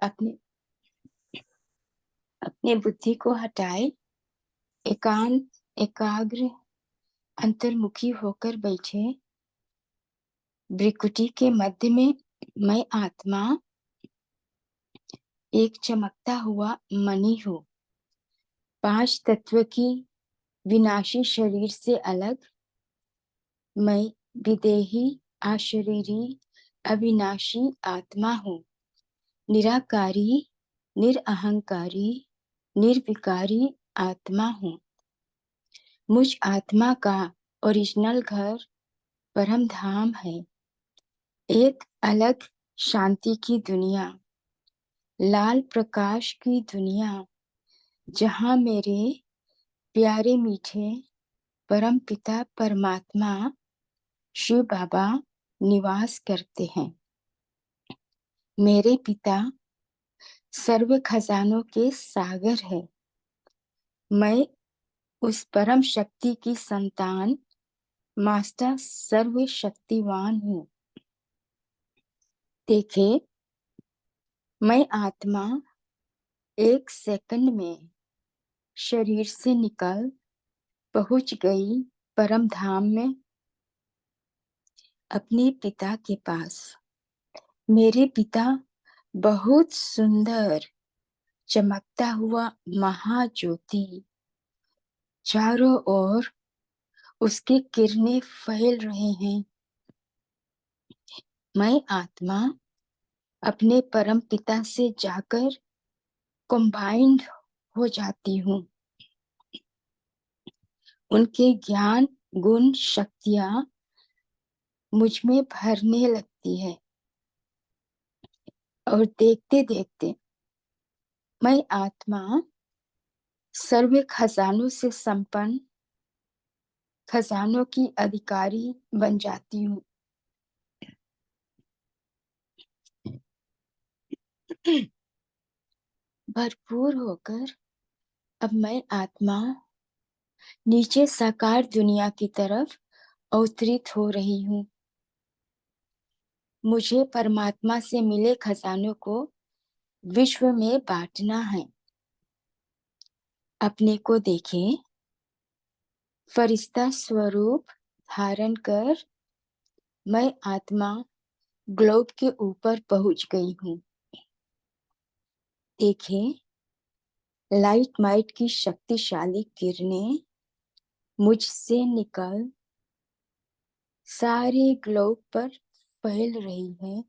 अपने अपने बुद्धि को हटाए, एकांत, एकाग्र, अंतर्मुखी होकर बैठे। भ्रिकुटी के मध्य में मैं आत्मा एक चमकता हुआ मणि हूँ। 5 तत्व की विनाशी शरीर से अलग मैं विदेही, अशरीरी, अविनाशी आत्मा हूँ। निराकारी, निरअहंकारी, निर्विकारी आत्मा हूँ। मुझ आत्मा का ओरिजिनल घर परम धाम है, एक अलग शांति की दुनिया, लाल प्रकाश की दुनिया, जहाँ मेरे प्यारे मीठे परम पिता परमात्मा शिव बाबा निवास करते हैं। मेरे पिता सर्व खजानों के सागर है। मैं उस परम शक्ति की संतान, मास्टर सर्वशक्तिवान हूँ। देखे, मैं आत्मा 1 सेकंड में शरीर से निकल पहुंच गई परम धाम में, अपने पिता के पास। मेरे पिता बहुत सुंदर चमकता हुआ महाज्योति, चारों ओर उसके किरणें फैल रहे हैं। मैं आत्मा अपने परम पिता से जाकर कंबाइंड हो जाती हूँ। उनके ज्ञान, गुण, शक्तियां मुझ में भरने लगती है और देखते देखते मैं आत्मा सर्व खजानों से संपन्न, खजानों की अधिकारी बन जाती हूँ। भरपूर होकर अब मैं आत्मा नीचे साकार दुनिया की तरफ अवतरित हो रही हूँ। मुझे परमात्मा से मिले खजानों को विश्व में बांटना है। अपने को देखें, फरिश्ता स्वरूप धारण कर मैं आत्मा ग्लोब के ऊपर पहुंच गई हूँ। देखें, लाइट माइट की शक्तिशाली किरणें मुझसे निकल सारे ग्लोब पर फैल रही है।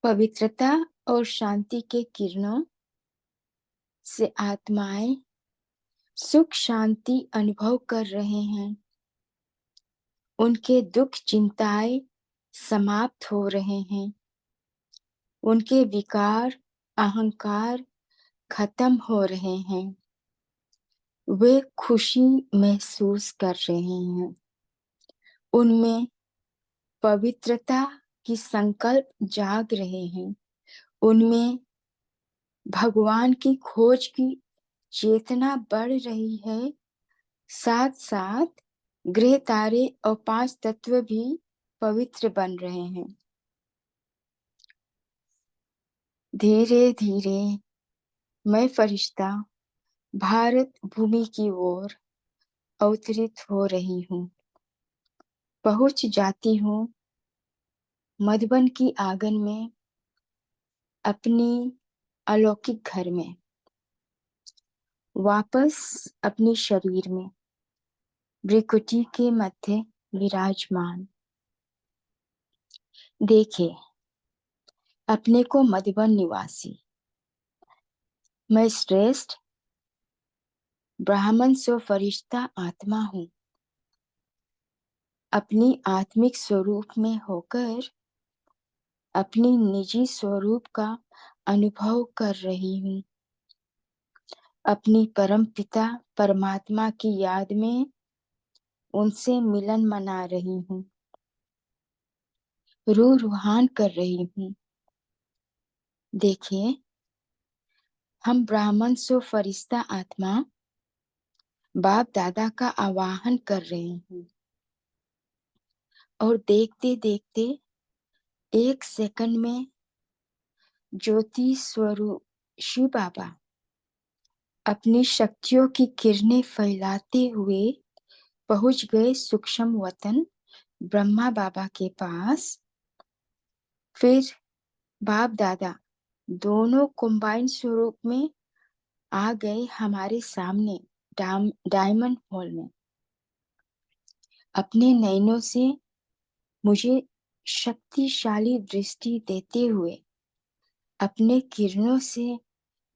पवित्रता और शांति के किरणों से आत्माएं सुख शांति अनुभव कर रहे हैं। उनके दुख चिंताएं समाप्त हो रहे हैं। उनके विकार, अहंकार खत्म हो रहे हैं। वे खुशी महसूस कर रहे हैं। उनमें पवित्रता की संकल्प जाग रहे हैं। उनमें भगवान की खोज की चेतना बढ़ रही है। साथ साथ ग्रह तारे और 5 तत्व भी पवित्र बन रहे हैं। धीरे धीरे मैं फरिश्ता भारत भूमि की ओर अवतरित हो रही हूँ। पहुंच जाती हूँ मधुबन की आंगन में, अपनी अलौकिक घर में, वापस अपने शरीर में, भ्रिकुटी के मध्य विराजमान। देखे, अपने को मधुबन निवासी, मैं श्रेष्ठ ब्राह्मण सो फरिश्ता आत्मा हूँ। अपनी आत्मिक स्वरूप में होकर अपनी निजी स्वरूप का अनुभव कर रही हूँ। अपनी परम पिता परमात्मा की याद में उनसे मिलन मना रही हूँ, रूह रूहान कर रही हूँ। देखिए, हम ब्राह्मण सो फरिश्ता आत्मा बाप दादा का आवाहन कर रहे हैं और देखते देखते 1 सेकंड में ज्योति स्वरूप शिव बाबा अपनी शक्तियों की किरणें फैलाते हुए पहुंच गए सूक्ष्म वतन ब्रह्मा बाबा के पास। फिर बाप दादा दोनों कंबाइंड स्वरूप में आ गए हमारे सामने डायमंड हॉल में। अपने नयनों से मुझे शक्तिशाली दृष्टि देते हुए, अपने किरणों से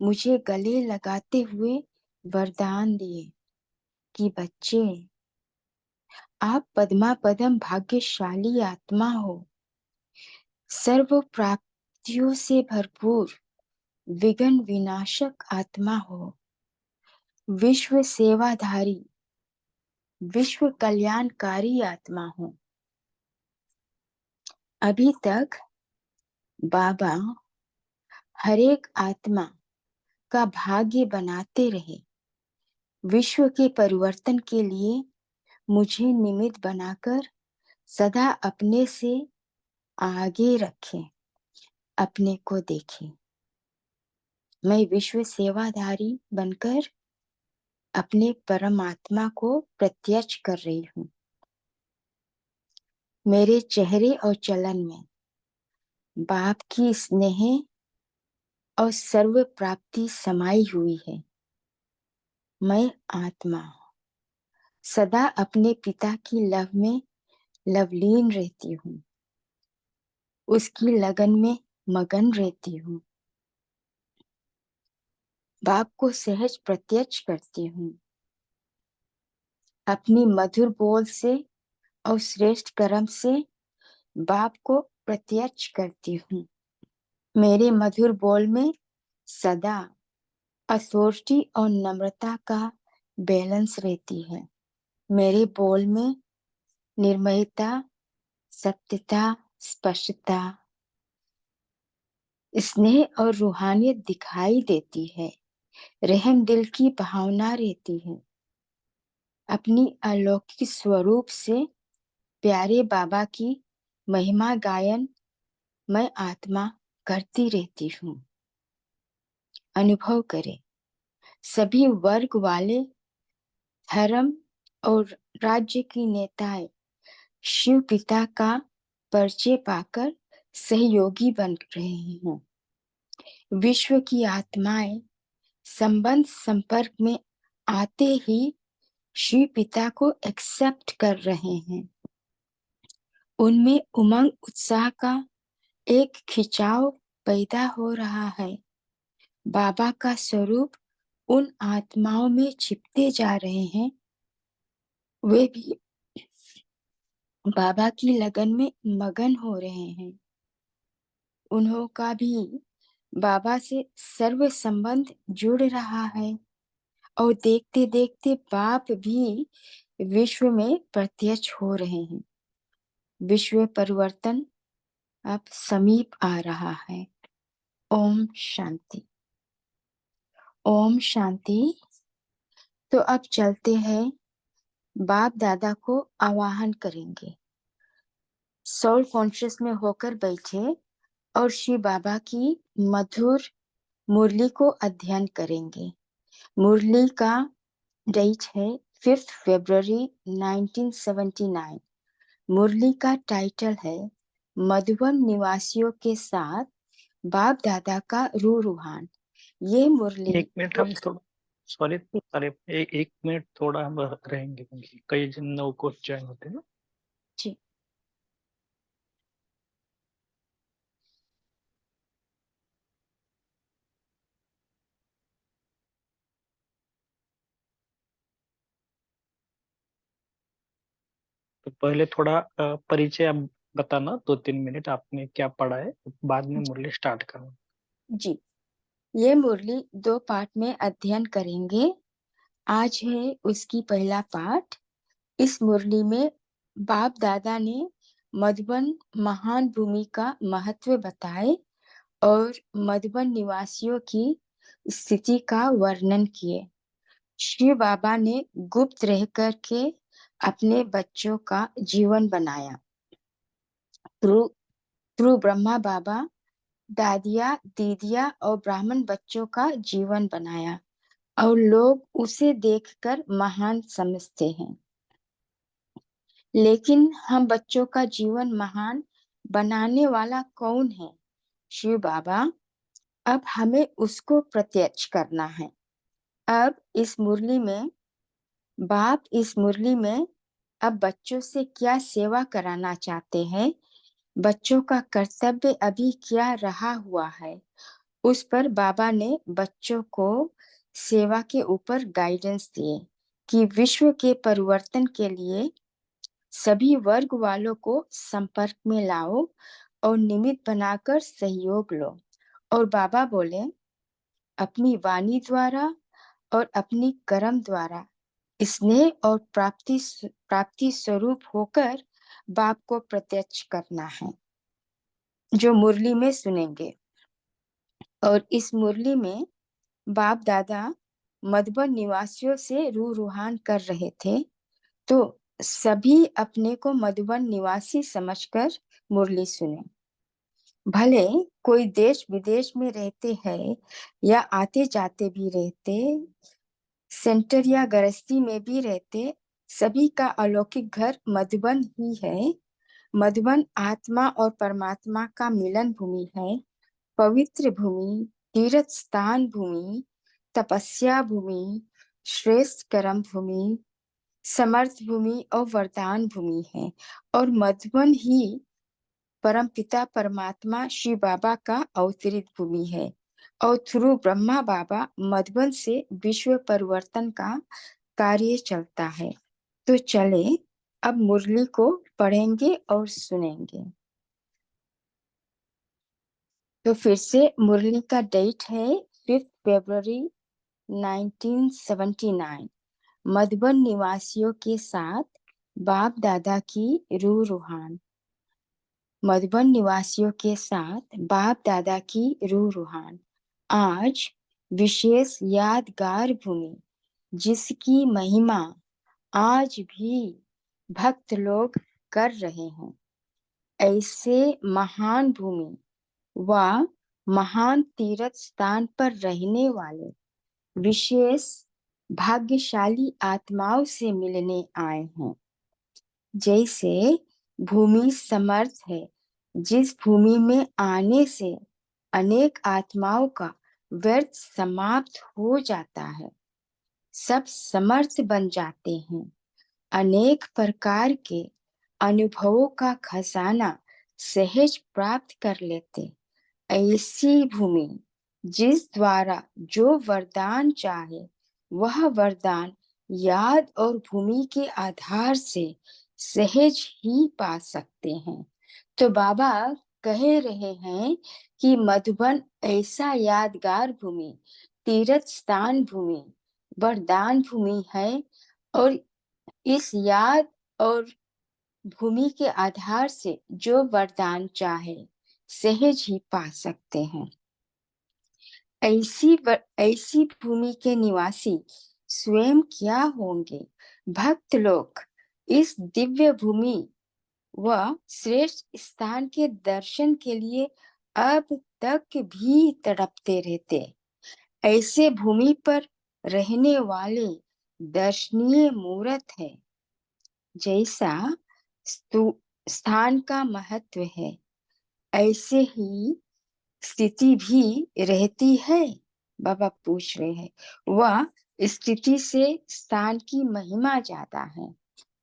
मुझे गले लगाते हुए वरदान दिए कि बच्चे, आप पद्मा पदम भाग्यशाली आत्मा हो, सर्व प्राप्तियों से भरपूर विघ्न विनाशक आत्मा हो, विश्व सेवाधारी विश्व कल्याणकारी आत्मा हो। अभी तक बाबा हर एक आत्मा का भाग्य बनाते रहे। विश्व के परिवर्तन के लिए मुझे निमित्त बनाकर सदा अपने से आगे रखें, अपने को देखें। मैं विश्व सेवाधारी बनकर अपने परमात्मा को प्रत्यक्ष कर रही हूँ। मेरे चेहरे और चलन में बाप की स्नेह और सर्व प्राप्ति समाई हुई है। मैं आत्मा सदा अपने पिता की लव में लवलीन रहती हूँ, उसकी लगन में मगन रहती हूँ। बाप को सहज प्रत्यक्ष करती हूँ। अपनी मधुर बोल से और श्रेष्ठ कर्म से बाप को प्रत्यक्ष करती हूँ। मेरे मधुर बोल में सदा अथॉरिटी और नम्रता का बैलेंस रहती है। मेरे बोल में निर्मयता, सत्यता, स्पष्टता, स्नेह और रूहानियत दिखाई देती है। रहम दिल की भावना रहती है। अपनी अलौकिक स्वरूप से प्यारे बाबा की महिमा गायन मैं आत्मा करती रहती हूँ। अनुभव करें, सभी वर्ग वाले, धर्म और राज्य की नेताएं शिव पिता का परिचय पाकर सहयोगी बन रहे हैं। विश्व की आत्माएं संबंध संपर्क में आते ही शिव पिता को एक्सेप्ट कर रहे हैं। उनमें उमंग उत्साह का एक खिंचाव पैदा हो रहा है। बाबा का स्वरूप उन आत्माओं में छिपते जा रहे हैं। वे भी बाबा की लगन में मगन हो रहे हैं। उन्हों का भी बाबा से सर्व संबंध जुड़ रहा है और देखते देखते बाप भी विश्व में प्रत्यक्ष हो रहे हैं। विश्व परिवर्तन अब समीप आ रहा है। ओम शांति। ओम शांति। तो अब चलते हैं, बाप दादा को आवाहन करेंगे। सोल कॉन्शियस में होकर बैठे और शिव बाबा की मधुर मुरली को अध्ययन करेंगे। मुरली का डेट है 5 फरवरी 1979। मुरली का टाइटल है मधुबन निवासियों के साथ बाप दादा का रूहान। ये मुरली एक मिनट हम थोड़ा सॉरी, अरे एक मिनट थोड़ा हम रहेंगे क्योंकि कई जन नौ को ज्वाइन होते हैं ना। जी। तो पहले थोड़ा परिचय आप बताना, 2-3 मिनट आपने क्या पढ़ा है, बाद में मुरली स्टार्ट करना। जी, ये मुरली 2 पार्ट में अध्ययन करेंगे। आज है उसकी पहला पाठ। इस मुरली में बाप दादा ने मधुबन महान भूमि का महत्व बताए और मधुबन निवासियों की स्थिति का वर्णन किए। शिव बाबा ने गुप्त रह कर के अपने बच्चों का जीवन बनाया। थ्रू ब्रह्मा बाबा दादिया, दीदिया और ब्राह्मण बच्चों का जीवन बनाया और लोग उसे देखकर महान समझते हैं। लेकिन हम बच्चों का जीवन महान बनाने वाला कौन है? शिव बाबा। अब हमें उसको प्रत्यक्ष करना है। अब इस मुरली में बाप इस मुरली में अब बच्चों से क्या सेवा कराना चाहते हैं, बच्चों का कर्तव्य अभी क्या रहा हुआ है, उस पर बाबा ने बच्चों को सेवा के ऊपर गाइडेंस दिए कि विश्व के परिवर्तन के लिए सभी वर्ग वालों को संपर्क में लाओ और निमित्त बनाकर सहयोग लो। और बाबा बोले, अपनी वाणी द्वारा और अपनी कर्म द्वारा स्नेह और प्राप्ति स्वरूप होकर बाप को प्रत्यक्ष करना है, जो मुरली में सुनेंगे। और इस मुरली में बाप दादा मधुबन निवासियों से रूहान कर रहे थे, तो सभी अपने को मधुबन निवासी समझकर मुरली सुने। भले कोई देश विदेश में रहते हैं या आते जाते भी रहते, सेंटर या गृहस्थी में भी रहते, सभी का अलौकिक घर मधुबन ही है। मधुबन आत्मा और परमात्मा का मिलन भूमि है, पवित्र भूमि, तीर्थ स्थान भूमि, तपस्या भूमि, श्रेष्ठ कर्म भूमि, समर्थ भूमि और वरदान भूमि है। और मधुबन ही परमपिता परमात्मा शिव बाबा का अवतरित भूमि है और थ्रू ब्रह्मा बाबा मधुबन से विश्व परिवर्तन का कार्य चलता है। तो चले अब मुरली को पढ़ेंगे और सुनेंगे। तो फिर से मुरली का डेट है 5 फरवरी 1979। मधुबन निवासियों के साथ बाप दादा की रूहान। मधुबन निवासियों के साथ बाप दादा की रूहान। आज विशेष यादगार भूमि, जिसकी महिमा आज भी भक्त लोग कर रहे हैं। ऐसे महान भूमि व महान तीर्थ स्थान पर रहने वाले विशेष भाग्यशाली आत्माओं से मिलने आए हैं। जैसे भूमि समर्थ है, जिस भूमि में आने से अनेक आत्माओं का व्यर्थ समाप्त हो जाता है, सब समर्थ बन जाते हैं, अनेक प्रकार के अनुभवों का खजाना सहज प्राप्त कर लेते। ऐसी भूमि जिस द्वारा जो वरदान चाहे वह वरदान याद और भूमि के आधार से सहज ही पा सकते हैं। तो बाबा कह रहे हैं कि मधुबन ऐसा यादगार भूमि, तीर्थ स्थान भूमि, वरदान भूमि है और इस याद और भूमि के आधार से जो वरदान चाहे सहज ही पा सकते हैं। ऐसी भूमि के निवासी स्वयं क्या होंगे? भक्त लोग इस दिव्य भूमि व श्रेष्ठ स्थान के दर्शन के लिए अब तक भी तड़पते रहते। ऐसे भूमि पर रहने वाले दर्शनीय मूर्त है। जैसा स्थान का महत्व है, ऐसे ही स्थिति भी रहती है। बाबा पूछ रहे हैं, वह स्थिति से स्थान की महिमा ज्यादा है।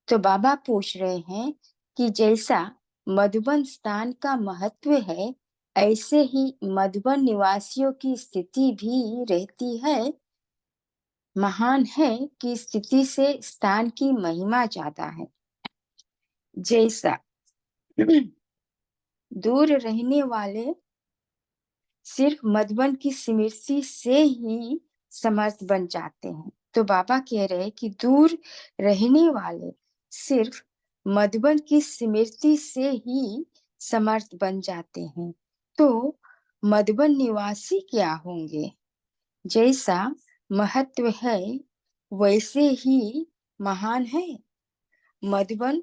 तो बाबा पूछ रहे हैं कि जैसा मधुबन स्थान का महत्व है, ऐसे ही मधुबन निवासियों की स्थिति भी रहती है, महान है कि स्थिति से स्थान की महिमा ज्यादा है। जैसा दूर रहने वाले सिर्फ मधुबन की स्मृति से ही समर्थ बन जाते हैं। तो बाबा कह रहे हैं कि दूर रहने वाले सिर्फ मधुबन की स्मृति से ही समर्थ बन जाते हैं। तो मधुबन निवासी क्या होंगे? जैसा महत्व है वैसे ही महान है। मधुबन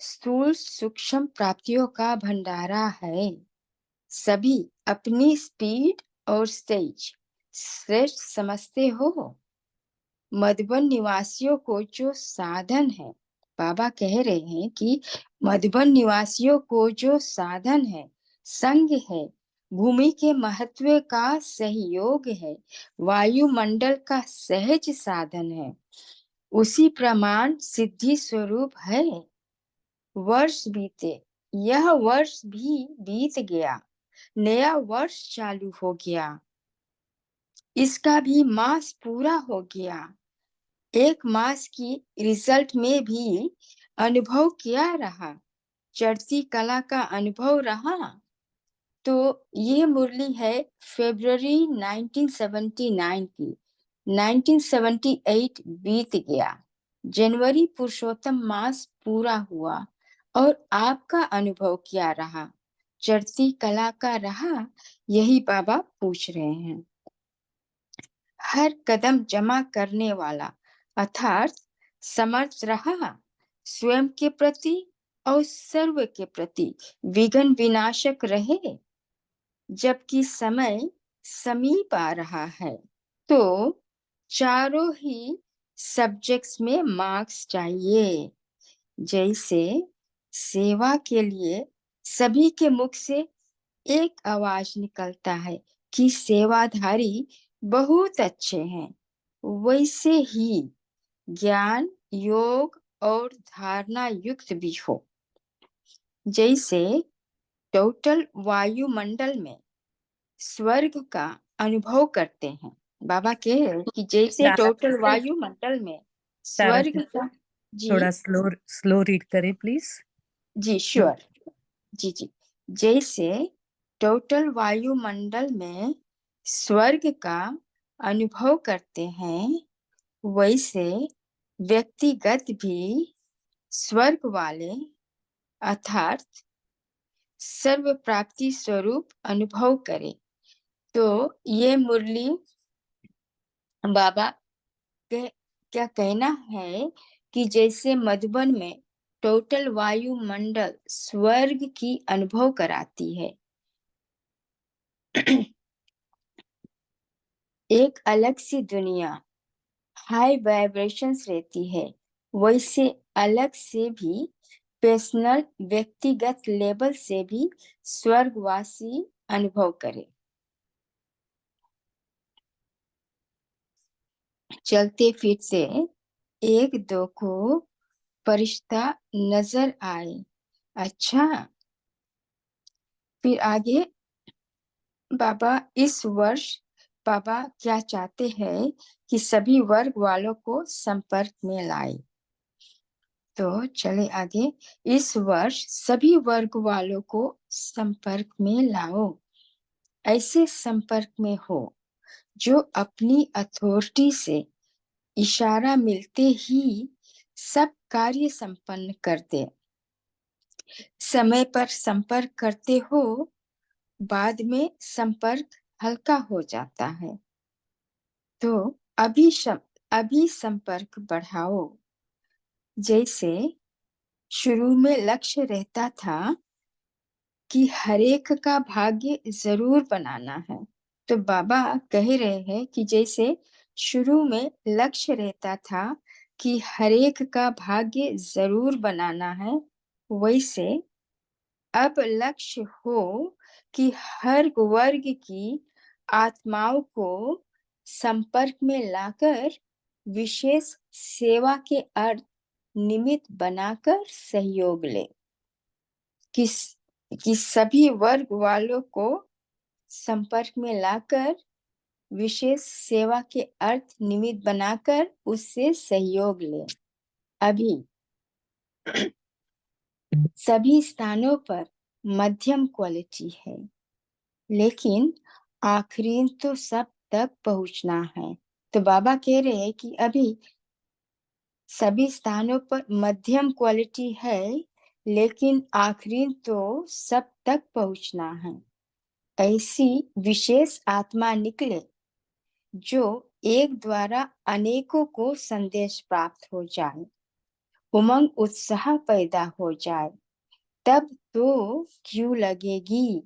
स्थूल सूक्ष्म प्राप्तियों का भंडारा है। सभी अपनी स्पीड और स्टेज श्रेष्ठ समझते हो। मधुबन निवासियों को जो साधन है, बाबा कह रहे हैं कि मधुबन निवासियों को जो साधन है, संग है, भूमि के महत्व का सहयोग है, वायुमंडल का सहज साधन है, उसी प्रमाण सिद्धि स्वरूप है। वर्ष बीते, यह वर्ष भी बीत गया, नया वर्ष चालू हो गया, इसका भी मास पूरा हो गया। एक मास की रिजल्ट में भी अनुभव क्या रहा? चढ़ती कला का अनुभव रहा। तो ये मुरली है फरवरी 1979 की। 1978 बीत गया, जनवरी पुरुषोत्तम मास पूरा हुआ, और आपका अनुभव क्या रहा? चढ़ती कला का रहा? यही बाबा पूछ रहे हैं। हर कदम जमा करने वाला अर्थात समर्थ रहा, स्वयं के प्रति और सर्व के प्रति विघ्न विनाशक रहे। जबकि समय समीप आ रहा है, तो चारों ही सब्जेक्ट्स में मार्क्स चाहिए। जैसे सेवा के लिए सभी के मुख से एक आवाज निकलता है कि सेवाधारी बहुत अच्छे हैं, वैसे ही ज्ञान, योग और धारणा युक्त भी हो। जैसे टोटल वायुमंडल में स्वर्ग का अनुभव करते हैं। बाबा कह रहे हैं कि जैसे टोटल वायुमंडल में स्वर्ग का। थोड़ा जी स्लो रीड करें प्लीज। जी श्योर। जी जैसे टोटल वायुमंडल में स्वर्ग का अनुभव करते हैं, वैसे व्यक्तिगत भी स्वर्ग वाले अर्थात सर्व प्राप्ति स्वरूप अनुभव करे। तो ये मुरली बाबा क्या कहना है कि जैसे मधुबन में टोटल वायुमंडल स्वर्ग की अनुभव कराती है, एक अलग सी दुनिया, हाई वाइब्रेशंस रहती है, वैसे अलग से भी पर्सनल व्यक्तिगत लेवल से भी स्वर्गवासी अनुभव करे। चलते फिरते एक दो को फरिश्ता नजर आए। अच्छा, फिर आगे बाबा इस वर्ष बाबा क्या चाहते हैं कि सभी वर्ग वालों को संपर्क में लाए। तो चले आगे, इस वर्ष सभी वर्ग वालों को संपर्क में लाओ। ऐसे संपर्क में हो जो अपनी अथॉरिटी से इशारा मिलते ही सब कार्य संपन्न कर दे। समय पर संपर्क करते हो, बाद में संपर्क हल्का हो जाता है। तो अभी संपर्क बढ़ाओ। जैसे शुरू में लक्ष्य रहता था कि हरेक का भाग्य जरूर बनाना है, तो बाबा कह रहे हैं कि जैसे शुरू में लक्ष्य रहता था कि हरेक का भाग्य जरूर बनाना है, वैसे अब लक्ष्य हो कि हर वर्ग की आत्माओं को संपर्क में लाकर विशेष सेवा के अर्थ निमित्त बनाकर सहयोग ले। कि सभी वर्ग वालों को संपर्क में लाकर विशेष सेवा के अर्थ निमित्त बनाकर उससे सहयोग ले। अभी सभी स्थानों पर मध्यम क्वालिटी है, लेकिन आखिरी तो सब तक पहुंचना है। तो बाबा कह रहे हैं कि अभी सभी स्थानों पर मध्यम क्वालिटी है, लेकिन आखिरी तो सब तक पहुंचना है। ऐसी विशेष आत्मा निकले जो एक द्वारा अनेकों को संदेश प्राप्त हो जाए, उमंग उत्साह पैदा हो जाए, तब तो क्यों लगेगी।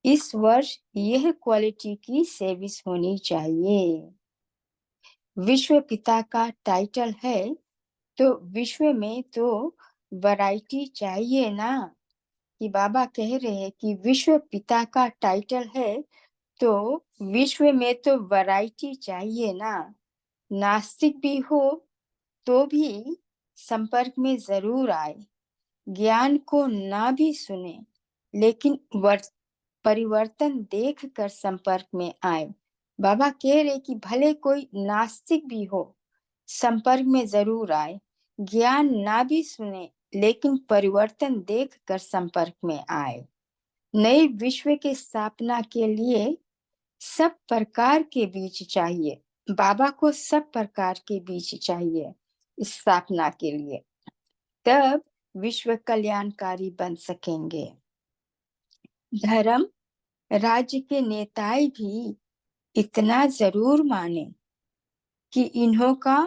इस वर्ष यह क्वालिटी की सर्विस होनी चाहिए। विश्व पिता का टाइटल है तो विश्व में तो वैरायटी चाहिए ना। कि बाबा कह रहे हैं कि विश्व पिता का टाइटल है तो विश्व में तो वैरायटी चाहिए ना। नास्तिक भी हो तो भी संपर्क में जरूर आए, ज्ञान को ना भी सुने लेकिन परिवर्तन देख कर संपर्क में आए। बाबा कह रहे कि भले कोई नास्तिक भी हो संपर्क में जरूर आए, ज्ञान ना भी सुने लेकिन परिवर्तन देख कर संपर्क में आए। नए विश्व की स्थापना के लिए सब प्रकार के बीज चाहिए। बाबा को सब प्रकार के बीज चाहिए स्थापना के लिए, तब विश्व कल्याणकारी बन सकेंगे। धर्म राज्य के नेताएं भी इतना जरूर माने कि इन्हों का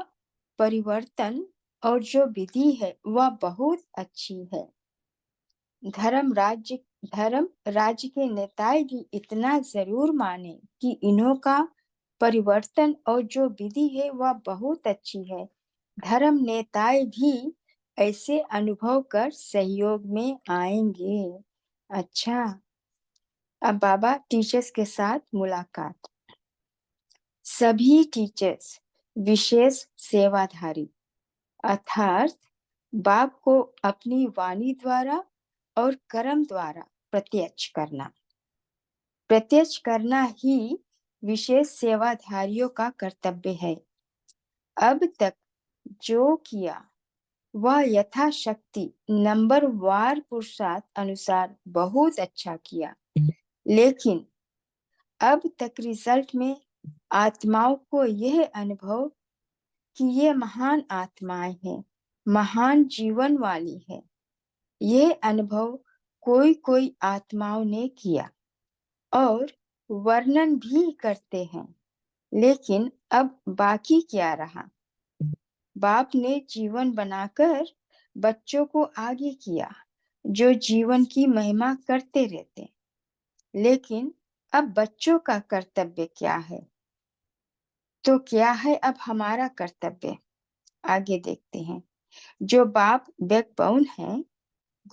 परिवर्तन और जो विधि है वह बहुत अच्छी है। धर्म राज्य के नेताएं भी इतना जरूर माने कि इन्हों का परिवर्तन और जो विधि है वह बहुत अच्छी है। धर्म नेताएं भी ऐसे अनुभव कर सहयोग में आएंगे। अच्छा, अब बाबा टीचर्स के साथ मुलाकात। सभी टीचर्स विशेष सेवाधारी अर्थात बाप को अपनी वाणी द्वारा और कर्म द्वारा प्रत्यक्ष करना ही विशेष सेवाधारियों का कर्तव्य है। अब तक जो किया वह यथाशक्ति नंबरवार पुरुषार्थ अनुसार बहुत अच्छा किया, लेकिन अब तक रिजल्ट में आत्माओं को यह अनुभव कि ये महान आत्माएं हैं, महान जीवन वाली है, यह अनुभव कोई कोई आत्माओं ने किया और वर्णन भी करते हैं। लेकिन अब बाकी क्या रहा? बाप ने जीवन बनाकर बच्चों को आगे किया जो जीवन की महिमा करते रहते, लेकिन अब बच्चों का कर्तव्य क्या है? तो क्या है अब हमारा कर्तव्य? आगे देखते हैं। जो बाप बैकबाउन है,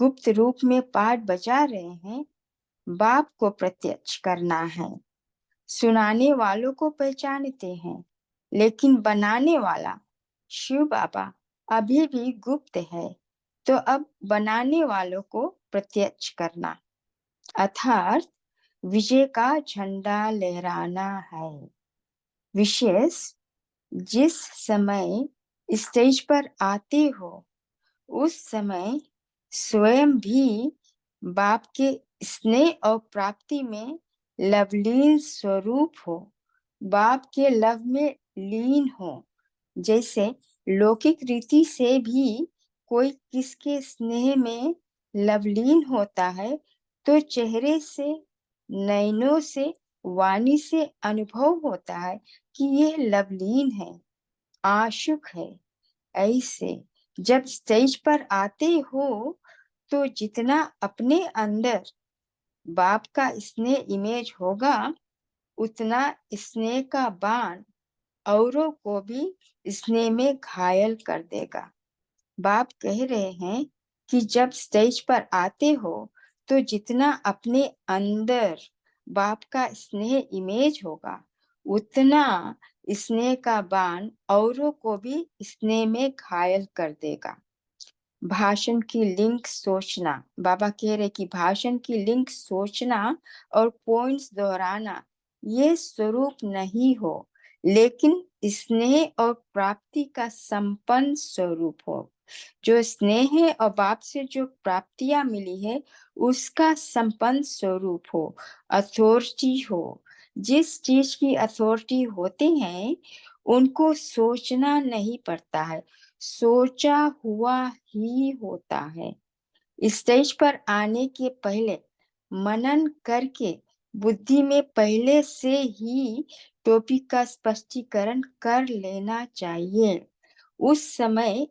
गुप्त रूप में पाठ बजा रहे हैं, बाप को प्रत्यक्ष करना है। सुनाने वालों को पहचानते हैं, लेकिन बनाने वाला शिव बाबा अभी भी गुप्त है। तो अब बनाने वालों को प्रत्यक्ष करना अर्थात विजय का झंडा लहराना है। विशेष जिस समय स्टेज पर आते हो उस समय स्वयं भी बाप के स्नेह और प्राप्ति में लवलीन स्वरूप हो, बाप के लव में लीन हो। जैसे लौकिक रीति से भी कोई किसके स्नेह में लवलीन होता है तो चेहरे से, नयनों से, वाणी से अनुभव होता है कि यह लवलीन है, आशुक है। ऐसे जब स्टेज पर आते हो तो जितना अपने अंदर बाप का स्नेह इमेज होगा उतना स्नेह का बाण औरों को भी स्नेह में घायल कर देगा। बाप कह रहे हैं कि जब स्टेज पर आते हो तो जितना अपने अंदर बाप का स्नेह इमेज होगा उतना स्नेह का बाण औरों को भी स्नेह में घायल कर देगा। भाषण की लिंक सोचना, बाबा कह रहे कि भाषण की लिंक सोचना और पॉइंट्स दोहराना ये स्वरूप नहीं हो, लेकिन स्नेह और प्राप्ति का संपन्न स्वरूप हो। जो स्नेह है और बाप से जो प्राप्तियां मिली है उसका संपन्न स्वरूप हो, अथॉरिटी हो। जिस चीज की अथॉरिटी होते हैं उनको सोचना नहीं पड़ता है, सोचा हुआ ही होता है। स्टेज पर आने के पहले मनन करके बुद्धि में पहले से ही टॉपिक का स्पष्टीकरण कर लेना चाहिए। उस समय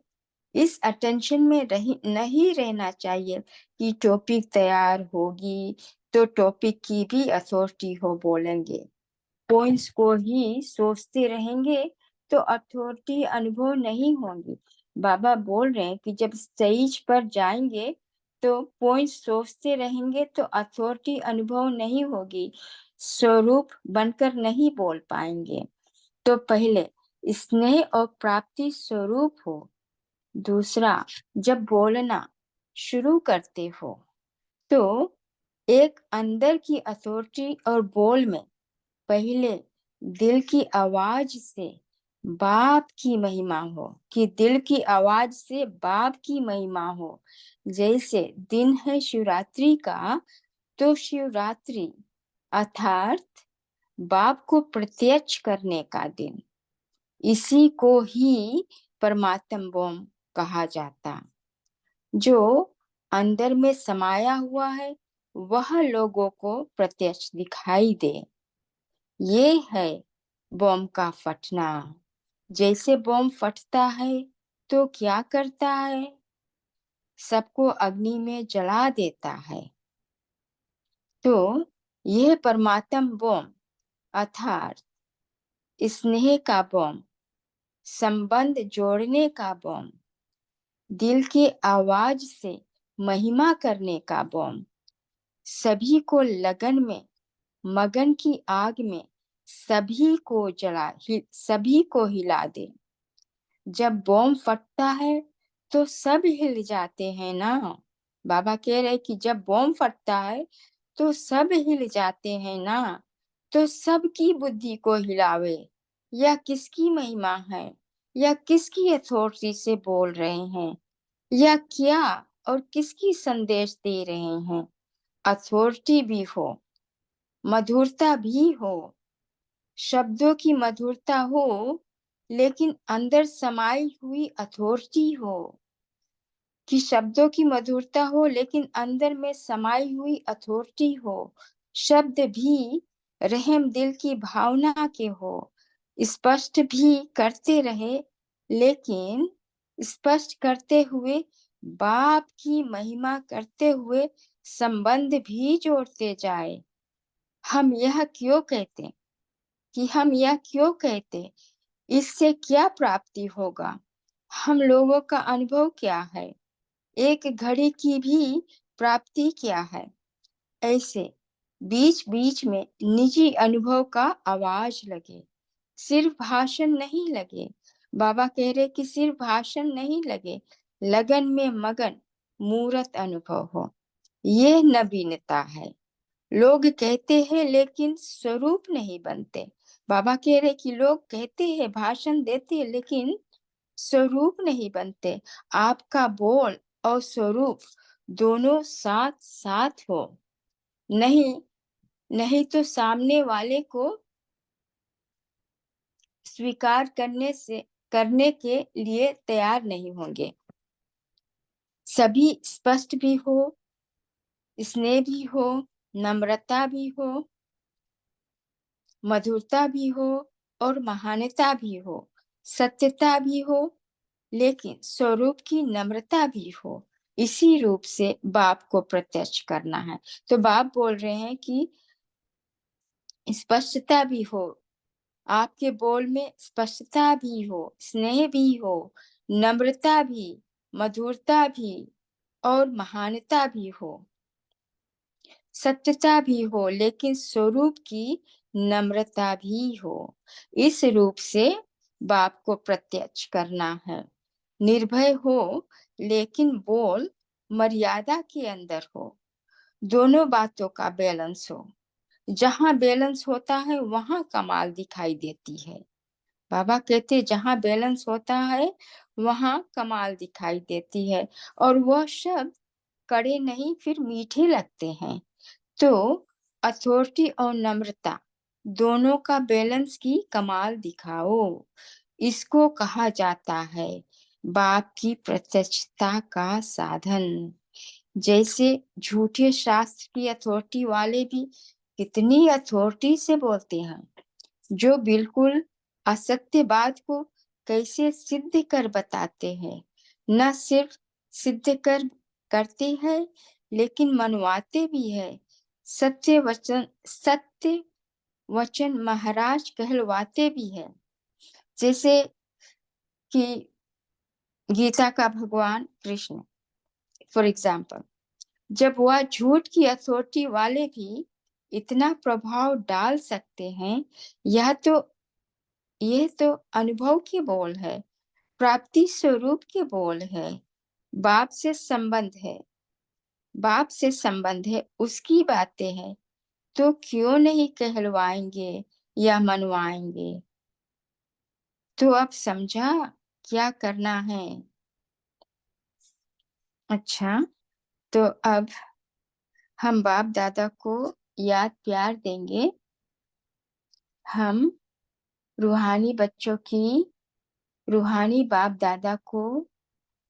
इस अटेंशन में नहीं रहना चाहिए कि टॉपिक तैयार होगी तो टॉपिक की भी अथॉरिटी हो बोलेंगे। पॉइंट्स को ही सोचते रहेंगे तो अथॉरिटी अनुभव नहीं होंगी। बाबा बोल रहे हैं कि जब स्टेज पर जाएंगे तो पॉइंट्स सोचते रहेंगे तो अथॉरिटी अनुभव नहीं होगी, स्वरूप बनकर नहीं बोल पाएंगे। तो पहले स्नेह और प्राप्ति स्वरूप हो। दूसरा, जब बोलना शुरू करते हो तो एक अंदर की अथॉरिटी और बोल में पहले दिल की आवाज से बाप की महिमा हो, कि दिल की आवाज से बाप की महिमा हो। जैसे दिन है शिवरात्रि का, तो शिवरात्रि अर्थात बाप को प्रत्यक्ष करने का दिन, इसी को ही परमात्म बोम कहा जाता। जो अंदर में समाया हुआ है वह लोगों को प्रत्यक्ष दिखाई दे। ये है बम का फटना। जैसे बम फटता है तो क्या करता है? सबको अग्नि में जला देता है। तो यह परमात्म बम अर्थात स्नेह का बम, संबंध जोड़ने का बम, दिल की आवाज से महिमा करने का बम, सभी को लगन में, मगन की आग में सभी को सभी को हिला दे। जब बम फटता है तो सब हिल जाते हैं ना। बाबा कह रहे कि जब बम फटता है तो सब हिल जाते हैं ना। तो सबकी बुद्धि को हिलावे। यह किसकी महिमा है? या किसकी अथॉरिटी से बोल रहे हैं? या क्या और किसकी संदेश दे रहे हैं? अथॉरिटी भी हो, मधुरता भी हो, शब्दों की मधुरता हो, लेकिन अंदर समाई हुई अथॉरिटी हो। कि शब्दों की मधुरता हो लेकिन अंदर में समाई हुई अथॉरिटी हो। शब्द भी रहम दिल की भावना के हो, स्पष्ट भी करते रहे, लेकिन स्पष्ट करते हुए बाप की महिमा करते हुए संबंध भी जोड़ते जाए। हम यह क्यों कहते इससे क्या प्राप्ति होगा? हम लोगों का अनुभव क्या है? एक घड़ी की भी प्राप्ति क्या है? ऐसे बीच बीच में निजी अनुभव का आवाज लगे, सिर्फ भाषण नहीं लगे। बाबा कह रहे कि सिर्फ भाषण नहीं लगे, लगन में मगन मूर्त अनुभव हो। ये नवीनता है। लोग कहते हैं लेकिन स्वरूप नहीं बनते। बाबा कह रहे कि लोग कहते हैं, भाषण देते हैं, लेकिन स्वरूप नहीं बनते। आपका बोल और स्वरूप दोनों साथ साथ हो, नहीं तो सामने वाले को स्वीकार करने के लिए तैयार नहीं होंगे। सभी स्पष्ट भी हो, स्नेह भी हो, नम्रता भी हो, मधुरता भी हो और महानता भी हो, सत्यता भी हो, लेकिन स्वरूप की नम्रता भी हो। इसी रूप से बाप को प्रत्यक्ष करना है। तो बाप बोल रहे हैं कि स्पष्टता भी हो, आपके बोल में स्पष्टता भी हो, स्नेह भी हो, नम्रता भी, मधुरता भी और महानता भी हो, सत्यता भी हो, लेकिन स्वरूप की नम्रता भी हो। इस रूप से बाप को प्रत्यक्ष करना है। निर्भय हो लेकिन बोल मर्यादा के अंदर हो। दोनों बातों का बैलेंस हो। जहां बैलेंस होता है वहां कमाल दिखाई देती है। बाबा कहते जहां बैलेंस होता है वहां कमाल दिखाई देती है, और वह शब्द कड़े नहीं फिर मीठे लगते हैं। तो अथॉरिटी और नम्रता दोनों का बैलेंस की कमाल दिखाओ। इसको कहा जाता है बाप की प्रत्यक्षता का साधन। जैसे झूठे शास्त्र की अथॉरिटी वाले भी कितनी अथॉरिटी से बोलते हैं, जो बिल्कुल असत्य बात को कैसे सिद्ध कर बताते हैं। न सिर्फ सिद्ध करते हैं लेकिन मनवाते भी है सत्य वचन महाराज कहलवाते भी हैं, जैसे कि गीता का भगवान कृष्ण फॉर एग्जाम्पल, जब वह झूठ की अथॉरिटी वाले भी इतना प्रभाव डाल सकते हैं, यह तो अनुभव की बोल है, प्राप्ति स्वरूप की बोल है, बाप से संबंध है, उसकी बातें हैं, तो क्यों नहीं कहलवाएंगे या मनवाएंगे। तो अब समझा क्या करना है। अच्छा, तो अब हम बाप दादा को याद प्यार देंगे। हम रूहानी बच्चों की रूहानी बाप दादा को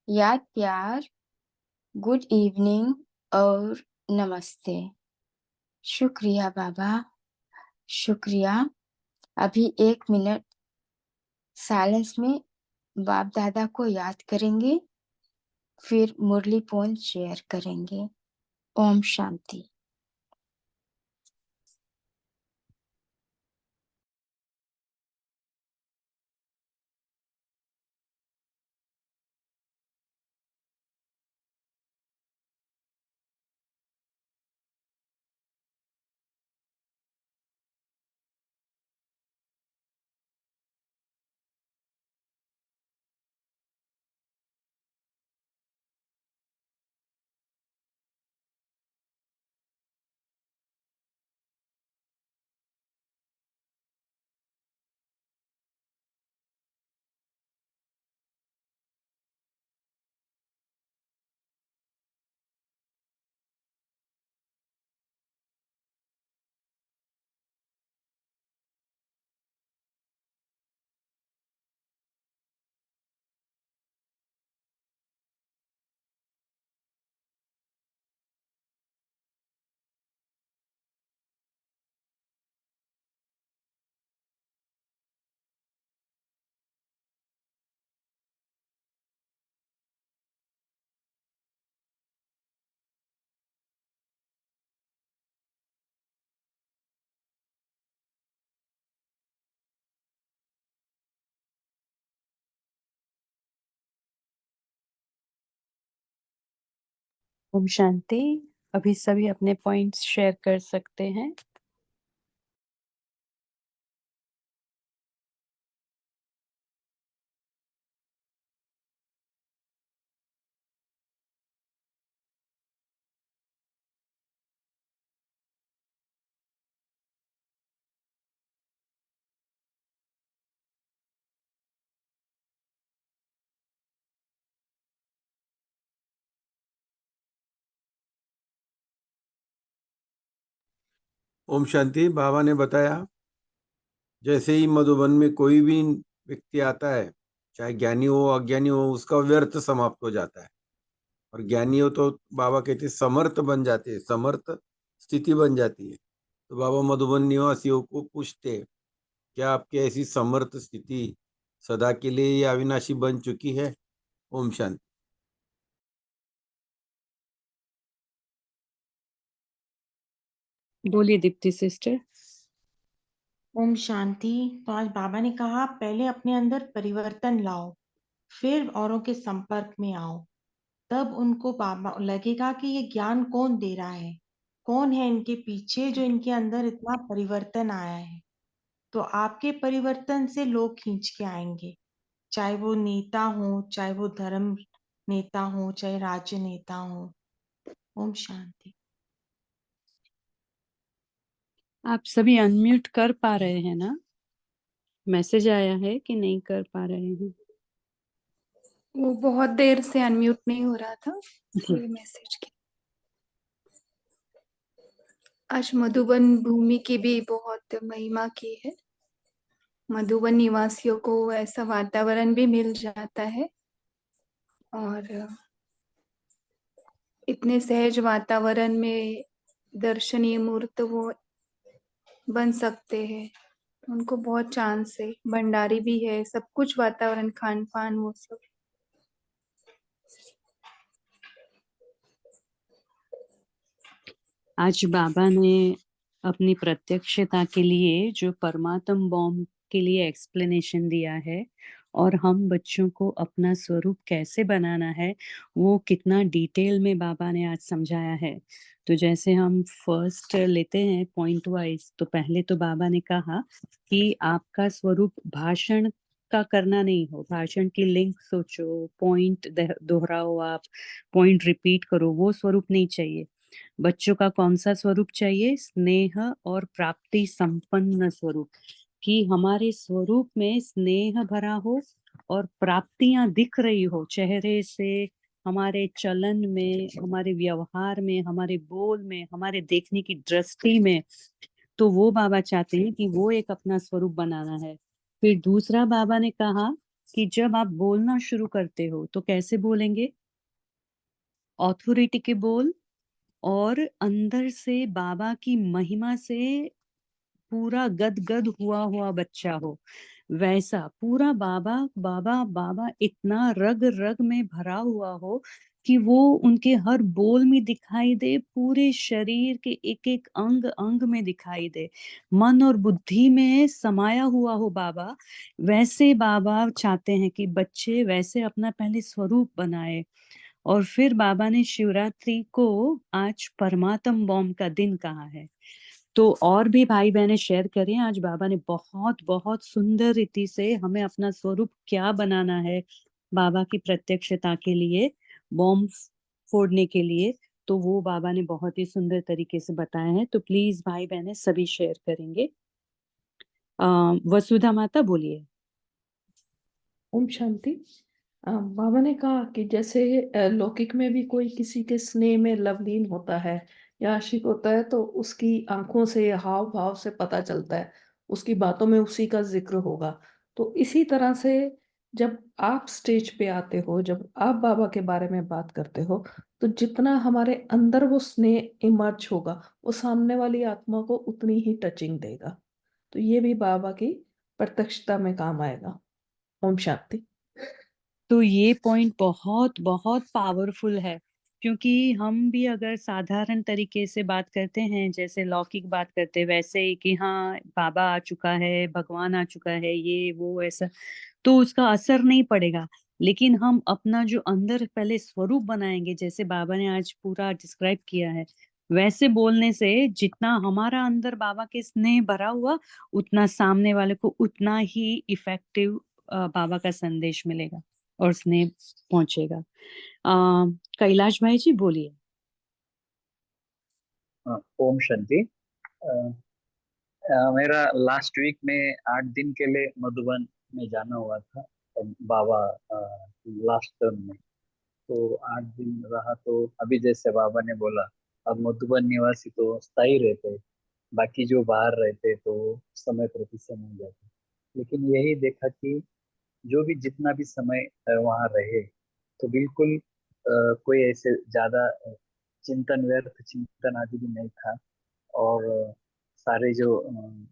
याद प्यार, गुड इवनिंग और नमस्ते। शुक्रिया बाबा, शुक्रिया। अभी 1 मिनट साइलेंस में बाप दादा को याद करेंगे, फिर मुरली पोन शेयर करेंगे। ओम शांति। ओम शांति। अभी सभी अपने पॉइंट्स शेयर कर सकते हैं। ओम शांति। बाबा ने बताया, जैसे ही मधुबन में कोई भी व्यक्ति आता है, चाहे ज्ञानी हो अज्ञानी हो, उसका व्यर्थ समाप्त हो जाता है। और ज्ञानी हो तो बाबा कहते समर्थ बन जाते हैं, समर्थ स्थिति बन जाती है। तो बाबा मधुबन निवासियों को पूछते, क्या आपकी ऐसी समर्थ स्थिति सदा के लिए या अविनाशी बन चुकी है? ओम शांति। बोलिए दीप्ति सिस्टर। ओम शांति। तो आज बाबा ने कहा पहले अपने अंदर परिवर्तन लाओ, फिर औरों के संपर्क में आओ। तब उनको बाबा लगेगा कि ये ज्ञान कौन दे रहा है, कौन है इनके पीछे जो इनके अंदर इतना परिवर्तन आया है। तो आपके परिवर्तन से लोग खींच के आएंगे, चाहे वो नेता हो, चाहे वो धर्म नेता हो, चाहे राज्य नेता हो। ओम शांति। आप सभी अनम्यूट कर पा रहे हैं ना? मैसेज आया है कि नहीं कर पा रहे हैं? वो बहुत देर से अनम्यूट नहीं हो रहा था, इसलिए मैसेज किया। आज मधुबन भूमि की भी बहुत महिमा की है। मधुबन निवासियों को ऐसा वातावरण भी मिल जाता है और इतने सहज वातावरण में दर्शनीय मूर्त वो बन सकते हैं। उनको बहुत चांस है, भंडारी भी है, सब कुछ वातावरण, खान पान, वो सब। आज बाबा ने अपनी प्रत्यक्षता के लिए जो परमात्म बॉम्ब के लिए एक्सप्लेनेशन दिया है और हम बच्चों को अपना स्वरूप कैसे बनाना है वो कितना डिटेल में बाबा ने आज समझाया है। तो जैसे हम फर्स्ट लेते हैं पॉइंट वाइज, तो पहले तो बाबा ने कहा कि आपका स्वरूप भाषण का करना नहीं हो, भाषण की लिंक सोचो, पॉइंट दोहराओ, आप पॉइंट रिपीट करो, वो स्वरूप नहीं चाहिए। बच्चों का कौन सा स्वरूप चाहिए? स्नेह और प्राप्ति संपन्न स्वरूप, कि हमारे स्वरूप में स्नेह भरा हो और प्राप्तियां दिख रही हो चेहरे से, हमारे चलन में, हमारे व्यवहार में, हमारे बोल में, हमारे देखने की दृष्टि में। तो वो बाबा चाहते हैं कि वो एक अपना स्वरूप बनाना है। फिर दूसरा बाबा ने कहा कि जब आप बोलना शुरू करते हो तो कैसे बोलेंगे? ऑथोरिटी के बोल और अंदर से बाबा की महिमा से पूरा गदगद हुआ हुआ बच्चा हो, वैसा पूरा बाबा बाबा बाबा इतना रग रग में भरा हुआ हो कि वो उनके हर बोल में दिखाई दे, पूरे शरीर के एक एक अंग अंग में दिखाई दे, मन और बुद्धि में समाया हुआ हो बाबा। वैसे बाबा चाहते हैं कि बच्चे वैसे अपना पहले स्वरूप बनाए। और फिर बाबा ने शिवरात्रि को आज परमात्म बॉम्ब का दिन कहा है। तो और भी भाई बहनें शेयर करें, आज बाबा ने बहुत बहुत सुंदर रीति से हमें अपना स्वरूप क्या बनाना है बाबा की प्रत्यक्षता के लिए, बॉम्ब फोड़ने के लिए, तो वो बाबा ने बहुत ही सुंदर तरीके से बताया है। तो प्लीज भाई बहनें सभी शेयर करेंगे। वसुधा माता बोलिए। ओम शांति। बाबा ने कहा कि जैसे लौकिक में भी कोई किसी के स्नेह में लवलीन होता है या आशिक होता है तो उसकी आंखों से, हाव भाव से पता चलता है, उसकी बातों में उसी का जिक्र होगा। तो इसी तरह से जब आप स्टेज पे आते हो, जब आप बाबा के बारे में बात करते हो, तो जितना हमारे अंदर वो स्नेह इमर्ज होगा वो सामने वाली आत्मा को उतनी ही टचिंग देगा। तो ये भी बाबा की प्रत्यक्षता में काम आएगा। ओम शांति। तो ये पॉइंट बहुत बहुत पावरफुल है, क्योंकि हम भी अगर साधारण तरीके से बात करते हैं, जैसे लौकिक बात करते हैं, वैसे ही कि हाँ बाबा आ चुका है, भगवान आ चुका है, ये वो ऐसा, तो उसका असर नहीं पड़ेगा। लेकिन हम अपना जो अंदर पहले स्वरूप बनाएंगे, जैसे बाबा ने आज पूरा डिस्क्राइब किया है, वैसे बोलने से जितना हमारा अंदर बाबा के स्नेह भरा हुआ, उतना सामने वाले को उतना ही इफेक्टिव बाबा का संदेश मिलेगा और स्नेह पहुंचेगा। कैलाश भाई जी बोलिए। ओम शांति। मेरा लास्ट वीक में 8 दिन के लिए मधुबन में जाना हुआ था, बाबा लास्ट टर्म में। तो 8 दिन रहा। तो अभी जैसे बाबा ने बोला, अब मधुबन निवासी तो स्थायी रहते, बाकी जो बाहर रहते तो समय प्रति समय जाते। लेकिन यही देखा कि जो भी जितना भी समय वहाँ रहे, तो बिल्कुल कोई ऐसे ज्यादा चिंतन, व्यर्थ चिंतन आदि भी नहीं था। और सारे जो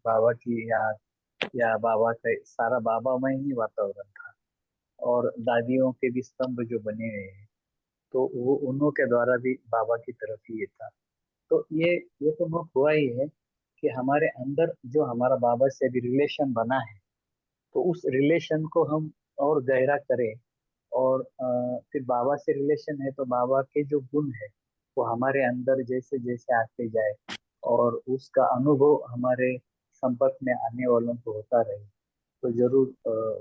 बाबा की याद या बाबा का सारा बाबामय ही वातावरण था। और दादियों के भी स्तंभ जो बने हुए हैं, तो वो उन्हों के द्वारा भी बाबा की तरफ ही ये था। तो ये तो बहुत हुआ ही है कि हमारे अंदर जो हमारा बाबा से भी रिलेशन बना है, तो उस रिलेशन को हम और गहरा करें। और फिर बाबा से रिलेशन है तो बाबा के जो गुण है वो हमारे अंदर जैसे जैसे आते जाए और उसका अनुभव हमारे संपर्क में आने वालों को होता रहे, तो जरूर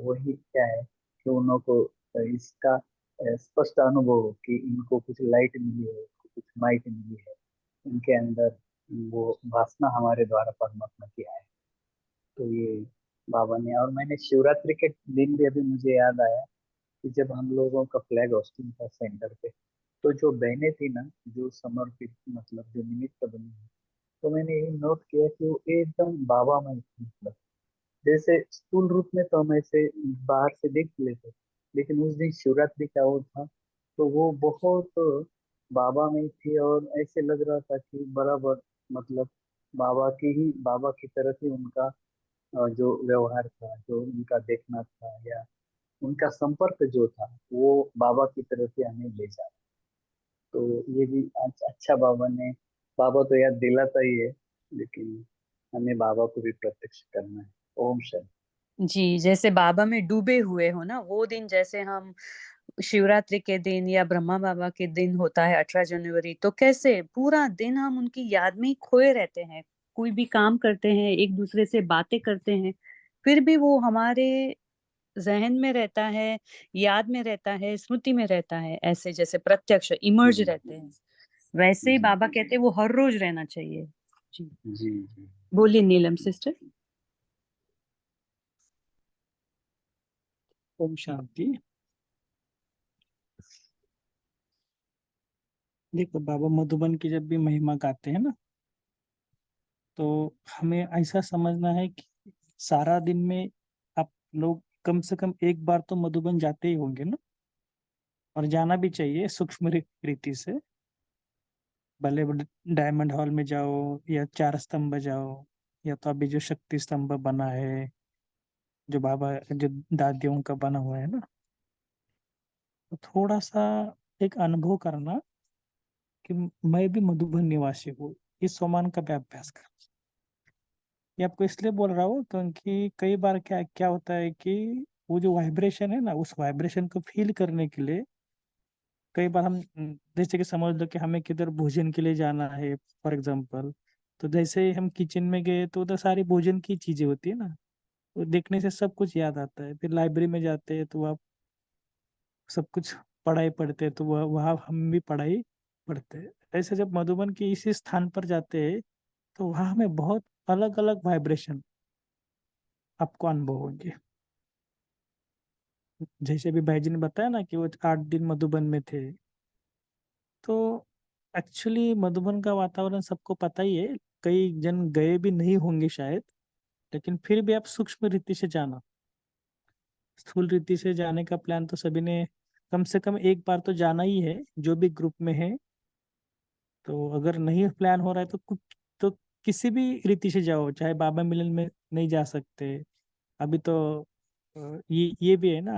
वही क्या है कि उन्हों को इसका स्पष्ट अनुभव हो कि इनको कुछ लाइट मिली है, इनको कुछ माइट मिली है, इनके अंदर वो वासना हमारे द्वारा परमात्मा की आए। तो ये बाबा ने। और मैंने शिवरात्रि के दिन भी अभी मुझे याद आया कि जब हम लोगों का फ्लैग होस्टिंग था सेंटर पे, तो जो बहनें थी ना, जो समर्पित मतलब जो निमित्त बनी है, तो मैंने ये नोट किया कि वो एकदम बाबा में थी। मतलब जैसे स्थूल रूप में तो हम ऐसे बाहर से देख लेते, लेकिन उस दिन शिवरात्रि का वो था, तो वो बहुत बाबा में थी। और ऐसे लग रहा था कि बराबर मतलब बाबा की तरफ ही उनका जो व्यवहार था, जो उनका देखना था या उनका संपर्क जो था, वो बाबा की तरफ ही हमें ले जा। तो ये भी अच्छा बाबा ने बाबा तो याद दिलाता ही है, लेकिन हमें बाबा को भी प्रत्यक्ष करना है। ओम शांति। जी, जैसे बाबा में डूबे हुए हो ना, वो दिन जैसे हम शिवरात्रि के दिन या ब्रह्मा बाबा के दिन होता है 18 जनवरी, तो कैसे पूरा दिन हम उनकी याद में ही खोए रहते हैं। कोई भी काम करते हैं, एक दूसरे से बातें करते हैं, फिर भी वो हमारे जहन में रहता है, याद में रहता है, स्मृति में रहता है, ऐसे जैसे प्रत्यक्ष इमर्ज रहते हैं। वैसे ही जी बाबा कहते हैं वो हर रोज रहना चाहिए। जी, जी जी। बोलिए नीलम सिस्टर। ओम शांति। देखो बाबा मधुबन की जब भी महिमा गाते हैं ना, तो हमें ऐसा समझना है कि सारा दिन में आप लोग कम से कम एक बार तो मधुबन जाते ही होंगे ना, और जाना भी चाहिए सूक्ष्म रीति से। भले वो डायमंड हॉल में जाओ या चार स्तंभ जाओ, या तो अभी जो शक्ति स्तंभ बना है, जो बाबा जो दादियों का बना हुआ है ना, तो थोड़ा सा एक अनुभव करना कि मैं भी मधुबन निवासी हूँ, इस सोमान का भी अभ्यास कर। ये आपको इसलिए बोल रहा हूँ क्योंकि कई बार क्या क्या होता है कि वो जो वाइब्रेशन है ना, उस वाइब्रेशन को फील करने के लिए कई बार हम जैसे कि समझ लो कि हमें किधर भोजन के लिए जाना है फॉर एग्जांपल, तो जैसे ही हम किचन में गए तो उधर सारी भोजन की चीजें होती है ना, तो देखने से सब कुछ याद आता है। फिर लाइब्रेरी में जाते हैं तो वहाँ सब कुछ पढ़ाई पढ़ते हैं, तो वह वहाँ हम भी पढ़ाई पढ़ते हैं। ऐसे जब मधुबन के इसी स्थान पर जाते हैं तो वहाँ हमें बहुत अलग अलग वाइब्रेशन आपको अनुभव होंगे। जैसे अभी भाई जी ने बताया ना कि वो 8 दिन मधुबन में थे, तो एक्चुअली मधुबन का वातावरण सबको पता ही है, कई जन गए भी नहीं होंगे शायद, लेकिन फिर भी आप सूक्ष्म रीति से जाना। स्थूल रीति से जाने का प्लान तो सभी ने कम से कम एक बार तो जाना ही है, जो भी ग्रुप में है। तो अगर नहीं प्लान हो रहा है तो कुछ तो किसी भी रीति से जाओ, चाहे बाबा मिलन में नहीं जा सकते अभी तो ये भी है ना,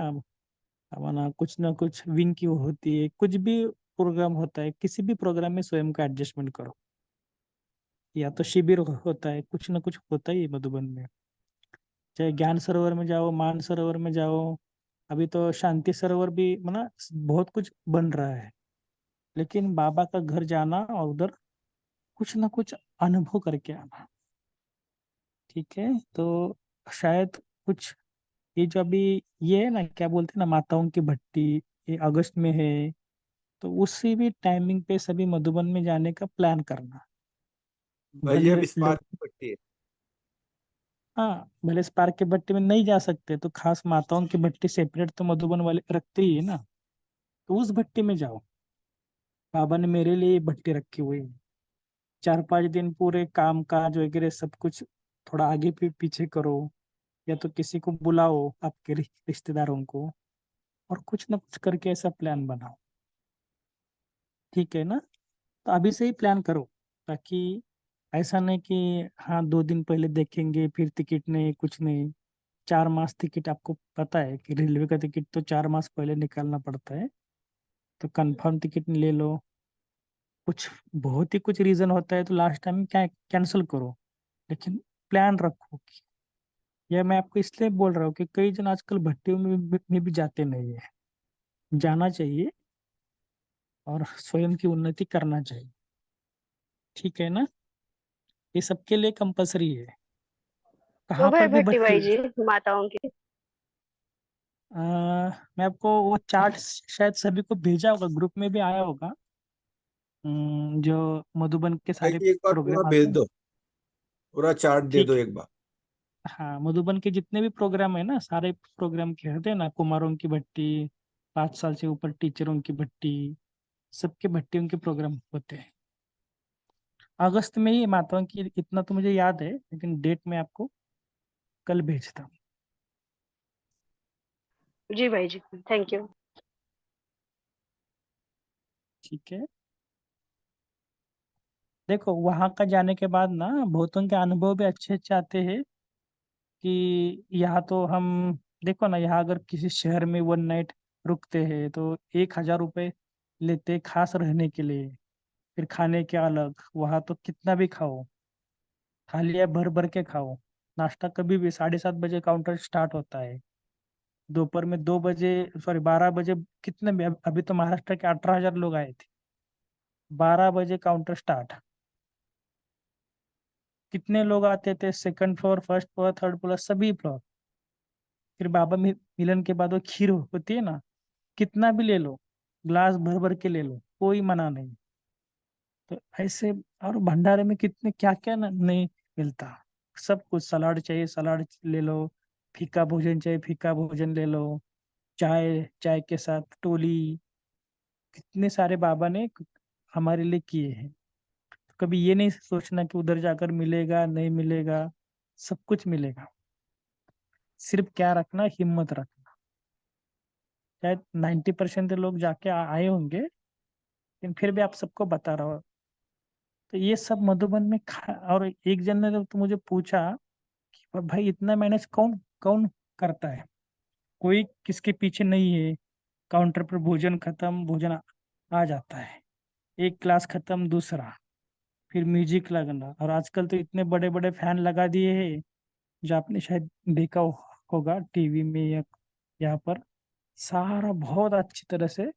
हमारा कुछ ना कुछ विंग की होती है, कुछ भी प्रोग्राम होता है, किसी भी प्रोग्राम में स्वयं का एडजस्टमेंट करो। या तो शिविर होता है, कुछ ना कुछ होता ही है मधुबन में, चाहे ज्ञान सरोवर में जाओ, मान सरोवर में जाओ, अभी तो शांति सरोवर भी माना बहुत कुछ बन रहा है। लेकिन बाबा का घर जाना और उधर कुछ ना कुछ अनुभव करके आना, ठीक है। तो शायद कुछ ये जो अभी ये है ना, क्या बोलते हैं ना, माताओं की भट्टी, ये अगस्त में है, तो उसी भी टाइमिंग पे सभी मधुबन में जाने का प्लान करना। भाई जी भले अब लोग, स्पार्क की पट्टी है। हाँ भले स्पार्क के भट्टी में नहीं जा सकते तो खास माताओं की भट्टी सेपरेट तो मधुबन वाले रखते ही है ना, तो उस भट्टी में जाओ। बाबा ने मेरे लिए ये भट्टी रखी हुई है। 4-5 दिन पूरे काम काज वगैरह सब कुछ थोड़ा आगे पीछे करो, या तो किसी को बुलाओ आपके रिश्तेदारों को, और कुछ ना कुछ करके ऐसा प्लान बनाओ, ठीक है ना। तो अभी से ही प्लान करो, ताकि ऐसा नहीं कि हाँ 2 दिन पहले देखेंगे फिर टिकट नहीं कुछ नहीं। 4 मास टिकट, आपको पता है कि रेलवे का टिकट तो 4 मास पहले निकालना पड़ता है, तो कंफर्म टिकट ले लो। कुछ बहुत ही कुछ रीजन होता है तो लास्ट टाइम क्या कैंसिल करो, लेकिन प्लान रखो। यह मैं आपको इसलिए बोल रहा हूँ कि कई जन आजकल भट्टियों में भी जाते नहीं है। जाना चाहिए और स्वयं की उन्नति करना चाहिए, ठीक है ना। ये सबके लिए कंपलसरी है, कहाँ शोभा पर है भी भट्टी भट्टी। भाई जी माताओं की। मैं आपको वो चार्ट शायद सभी को भेजा होगा, ग्रुप में भी आया होगा। जो मधुबन के भाई सारे जी एक बार पूरा प्रोग्राम भेज आते हैं। दो, पूरा चार्ट दे दो ठीक है, एक बार। हाँ मधुबन के जितने भी प्रोग्राम है ना, सारे प्रोग्राम के होते हैं ना, कुमारों की भट्टी, 5 साल से ऊपर टीचरों की भट्टी, सबके भट्टियों के प्रोग्राम होते हैं। अगस्त में ही माताओं की, इतना तो मुझे याद है, लेकिन डेट में आपको कल भेजता हूँ, जी भाई जी, थैंक यू। ठीक है। देखो वहां का जाने के बाद ना बहुतों के अनुभव भी अच्छे अच्छे आते हैं कि यहाँ तो हम, देखो ना, यहाँ अगर किसी शहर में 1 नाइट रुकते हैं तो 1,000 रुपये लेते हैं खास रहने के लिए। फिर खाने के अलग, वहां तो कितना भी खाओ, थालियां भर भर के खाओ। नाश्ता कभी भी 7:30 बजे काउंटर स्टार्ट होता है। दोपहर में 2 बजे, सॉरी 12 बजे, कितने भी, अभी तो महाराष्ट्र के 18,000 लोग आए थे। 12 बजे काउंटर स्टार्ट। कितने लोग आते थे, second floor, first floor, third floor, सभी फ्लोर। फिर बाबा मिलन के बाद वो खीर होती है ना, कितना भी ले लो, ग्लास भर भर के ले लो, कोई मना नहीं। तो ऐसे, और भंडारे में कितने क्या क्या नहीं मिलता। सब कुछ, सलाद चाहिए सलाद ले लो, फीका भोजन चाहिए फीका भोजन ले लो, चाय, चाय के साथ टोली, कितने सारे बाबा ने हमारे लिए किए हैं। तो कभी ये नहीं सोचना कि उधर जाकर मिलेगा नहीं मिलेगा, सब कुछ मिलेगा। सिर्फ क्या रखना, हिम्मत रखना। शायद 90% लोग जाके आए होंगे, लेकिन फिर भी आप सबको बता रहा हूँ। तो ये सब मधुबन में और एक जन ने तो मुझे पूछा कि भाई इतना मैनेज कौन कौन करता है, कोई किसके पीछे नहीं है। काउंटर पर भोजन खत्म, भोजन आ जाता है, एक क्लास खत्म, दूसरा, फिर म्यूजिक लगना। और आजकल तो इतने बड़े बड़े फैन लगा दिए हैं, जो आपने शायद देखा होगा टीवी में या यहाँ पर, सारा बहुत अच्छी तरह से।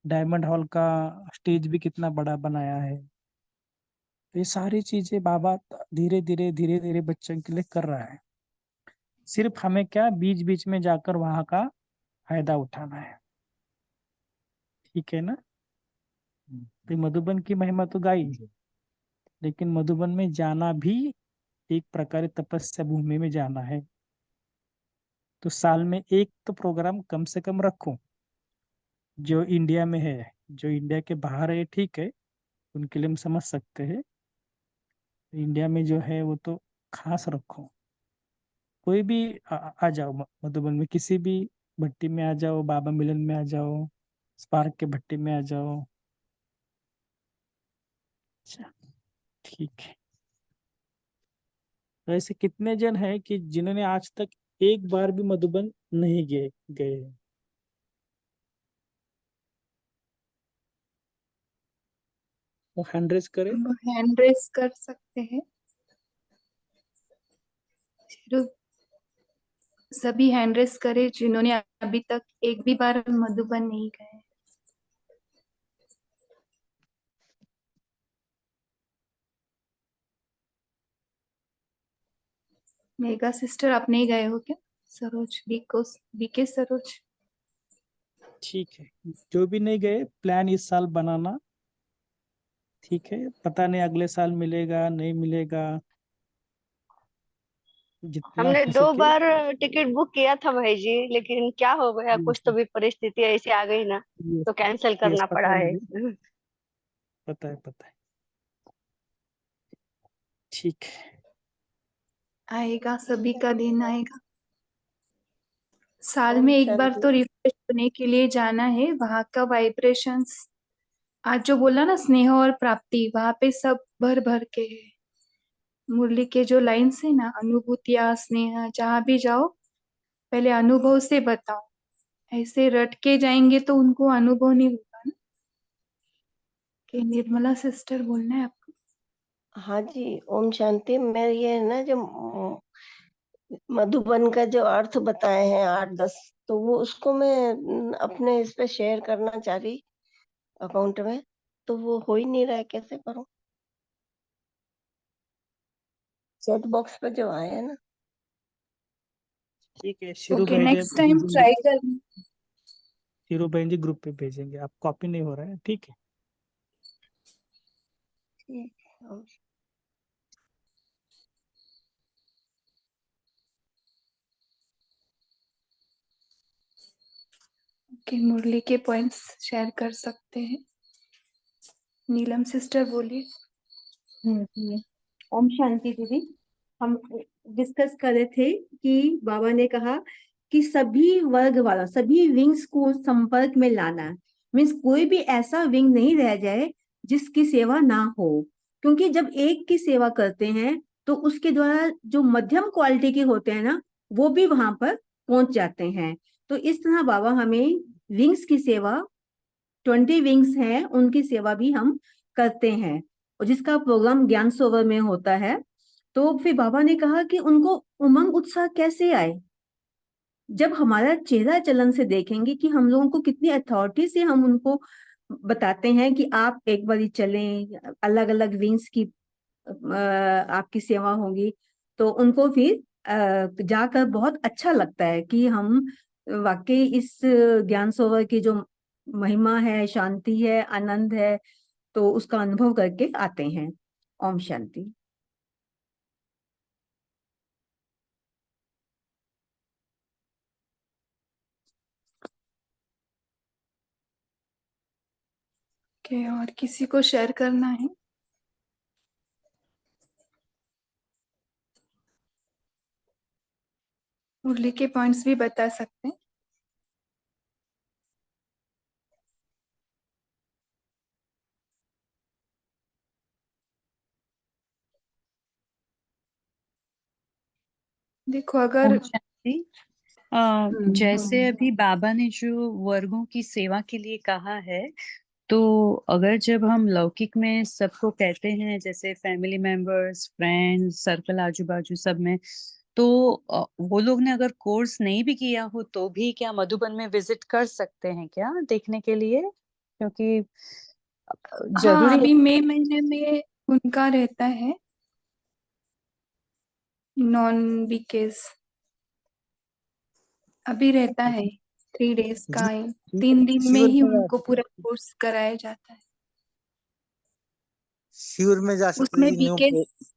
डायमंड हॉल का स्टेज भी कितना बड़ा बनाया है। तो ये सारी चीजें बाबा धीरे धीरे धीरे धीरे बच्चों के लिए कर रहा है। सिर्फ हमें क्या, बीच बीच में जाकर वहां का फायदा उठाना है। ठीक है ना। तो मधुबन की महिमा तो गाई, लेकिन मधुबन में जाना भी एक प्रकार तपस्या भूमि में जाना है। तो साल में एक तो प्रोग्राम कम से कम रखो। जो इंडिया में है, जो इंडिया के बाहर है ठीक है, उनके लिए हम समझ सकते हैं। इंडिया में जो है वो तो खास रखो। कोई भी आ जाओ, मधुबन में किसी भी भट्टी में आ जाओ, बाबा मिलन में आ जाओ, स्पार्क के भट्टी में आ जाओ। अच्छा, ठीक है। तो ऐसे कितने जन है कि जिन्होंने आज तक एक बार भी मधुबन नहीं गए गए? वो हैंड रेज करे। हैंड रेस कर सकते हैं। सिर्फ सभी हैंड रेस करे जिन्होंने अभी तक एक भी बार मधुबन नहीं गए। मेगा सिस्टर, आप नहीं गए हो क्या? सरोज, बीके सरोज। ठीक है, जो भी नहीं गए, प्लान इस साल बनाना। ठीक है, पता नहीं अगले साल मिलेगा नहीं मिलेगा, जितना हमने हो 2 बार टिकट बुक किया था भाई जी, लेकिन क्या हो गया, कुछ तो सके। भी परिस्थिति ऐसी आ गई ना, यस, तो कैंसिल यस, करना पता पड़ा है है। मुझे, पता है पता है। ठीक है। आएगा, सभी का दिन आएगा। साल ओम में एक बार शांति। तो रिफ्रेश होने के लिए जाना है। वहां का वाइब्रेशंस, आज जो बोला ना, स्नेह और प्राप्ति, वहां पे सब भर भर के है। मुरली के जो लाइन्स है ना, अनुभूतिया स्नेह, जहां भी जाओ पहले अनुभव से बताओ। ऐसे रट के जाएंगे तो उनको अनुभव नहीं होगा ना। कि निर्मला सिस्टर बोलना है आपको? हाँ जी, ओम शांति। मैं ये है ना, जो मधुबन का जो अर्थ बताए हैं 8-10, तो वो उसको मैं अपने इस पे शेयर करना चाह रही अकाउंट में, तो वो हो ही नहीं रहा है, कैसे करूं? चैट बॉक्स पे जो आए हैं ना। ठीक है, शिरू ओके, भाई जी नेक्स्ट टाइम भेजेंगे, ट्राई करना। शिरू भाई जी ग्रुप पे भेजेंगे। आप कॉपी नहीं हो रहा है, ठीक है। ठीक है। ओके, मुरली के पॉइंट्स शेयर कर सकते हैं। नीलम सिस्टर बोलिए। ओम शांति दीदी। हम डिस्कस कर रहे थे कि बाबा ने कहा कि सभी वर्ग वाला, सभी विंग्स को संपर्क में लाना। मीन्स कोई भी ऐसा विंग नहीं रह जाए जिसकी सेवा ना हो, क्योंकि जब एक की सेवा करते हैं तो उसके द्वारा जो मध्यम क्वालिटी के होते हैं ना, वो भी वहां पर पहुंच जाते हैं। तो इस तरह बाबा हमें विंग्स की सेवा, 20 विंग्स हैं, उनकी सेवा भी हम करते हैं और जिसका प्रोग्राम ज्ञान सरोवर में होता है। तो फिर बाबा ने कहा कि उनको उमंग उत्साह कैसे आए, जब हमारा चेहरा चलन से देखेंगे कि हम लोगों को कितनी अथॉरिटी से हम उनको बताते हैं कि आप एक बारी चलें, अलग अलग विंग्स की आपकी सेवा होगी, तो उनको फिर जाकर बहुत अच्छा लगता है कि हम वाकई इस ज्ञान सरोवर की जो महिमा है, शांति है, आनंद है, तो उसका अनुभव करके आते हैं। ओम शांति। ओके, और किसी को शेयर करना है? मुरली के पॉइंट्स भी बता सकते हैं। देखो अगर ओम शांति। जैसे अभी बाबा ने जो वर्गों की सेवा के लिए कहा है, तो अगर जब हम लौकिक में सबको कहते हैं, जैसे फैमिली मेंबर्स, फ्रेंड्स, सर्कल आजू बाजू सब में, तो वो लोग ने अगर कोर्स नहीं भी किया हो तो भी क्या मधुबन में विजिट कर सकते हैं क्या देखने के लिए? क्योंकि हाँ, जरूरी अभी मई महीने में उनका रहता है नॉन बीकेस, अभी रहता है 3 days का। 3 दिन में शिविर ही में जा उनको पूरा कोर्स कराया जाता है। शिविर में जा सकते उसमें हैं न्यू बीकेस,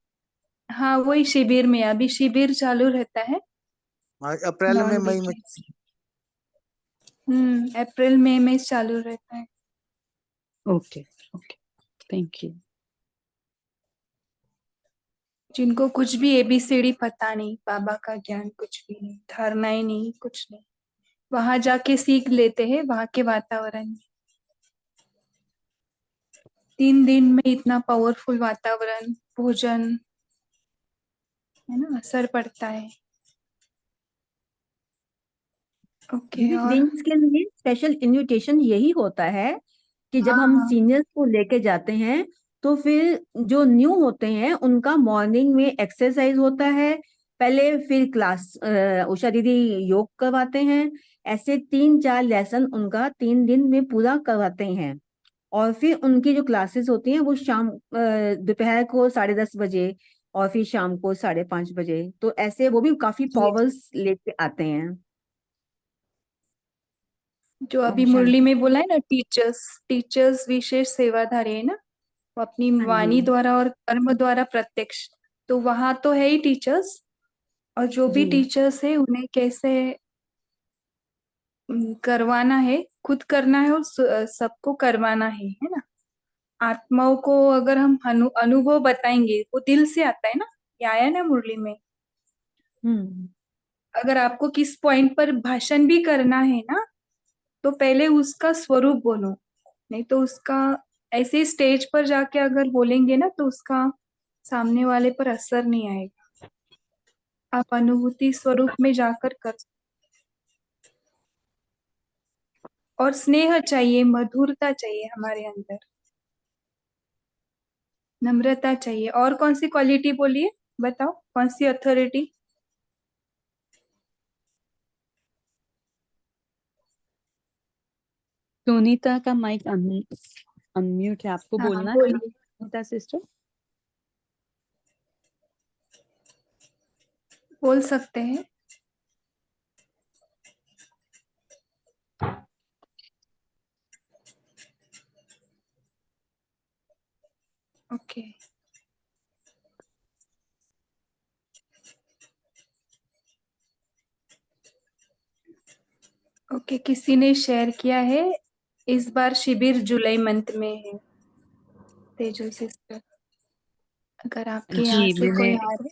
हाँ वही शिविर में, अभी शिविर चालू रहता है अप्रैल में, नॉन मई में। बीकेस। अप्रैल मई में चालू रहता है। Okay okay, thank you. जिनको कुछ भी ABCD पता नहीं, बाबा का ज्ञान कुछ भी नहीं, धारणा ही नहीं, कुछ नहीं, वहां जाके सीख लेते हैं वहां के वातावरण में। 3 दिन में इतना पावरफुल वातावरण, भोजन, है ना, असर पड़ता है। ओके, और विंग्स के लिए स्पेशल इनविटेशन यही होता है कि जब हाँ हम हाँ सीनियर्स को लेके जाते हैं तो फिर जो न्यू होते हैं उनका मॉर्निंग में एक्सरसाइज होता है पहले, फिर क्लास उषा दीदी योग करवाते हैं, ऐसे 3-4 लेसन उनका 3 दिन में पूरा करवाते हैं। और फिर उनकी जो क्लासेस होती हैं वो शाम दोपहर को 10:30 बजे और फिर शाम को 5:30 बजे, तो ऐसे वो भी काफी जी, पावर्स लेके आते हैं। जो ओम अभी मुरली शांति। में बोला है ना, टीचर्स टीचर्स विशेष सेवाधारी है ना, वो अपनी हाँ जी वाणी द्वारा और कर्म द्वारा प्रत्यक्ष, तो वहां तो है ही टीचर्स, और जो भी जी टीचर्स है उन्हें कैसे करवाना है, खुद करना है और सबको करवाना है ना। आत्माओं को अगर हम अनुभव बताएंगे, वो दिल से आता है ना, ये आया ना मुरली में। हम्म अगर आपको किस पॉइंट पर भाषण भी करना है ना, तो पहले उसका स्वरूप बोलो, नहीं तो उसका ऐसे स्टेज पर जाके अगर बोलेंगे ना तो उसका सामने वाले पर असर नहीं आएगा। आप अनुभूति स्वरूप में जाकर कर। और स्नेह चाहिए, मधुरता चाहिए हमारे अंदर, नम्रता चाहिए। और कौन सी क्वालिटी बोलिए, बताओ कौन सी अथॉरिटी? सुनीता का माइक अनम्यूट है, आपको हाँ बोलना है ना बोलिए, सुनीता सिस्टर? बोल सकते हैं। ओके, ओके, किसी ने शेयर किया है इस बार शिविर जुलाई मंथ में है, तेजो सिस्टर, अगर आपके जी यहाँ से मैंने, कोई आ रहे।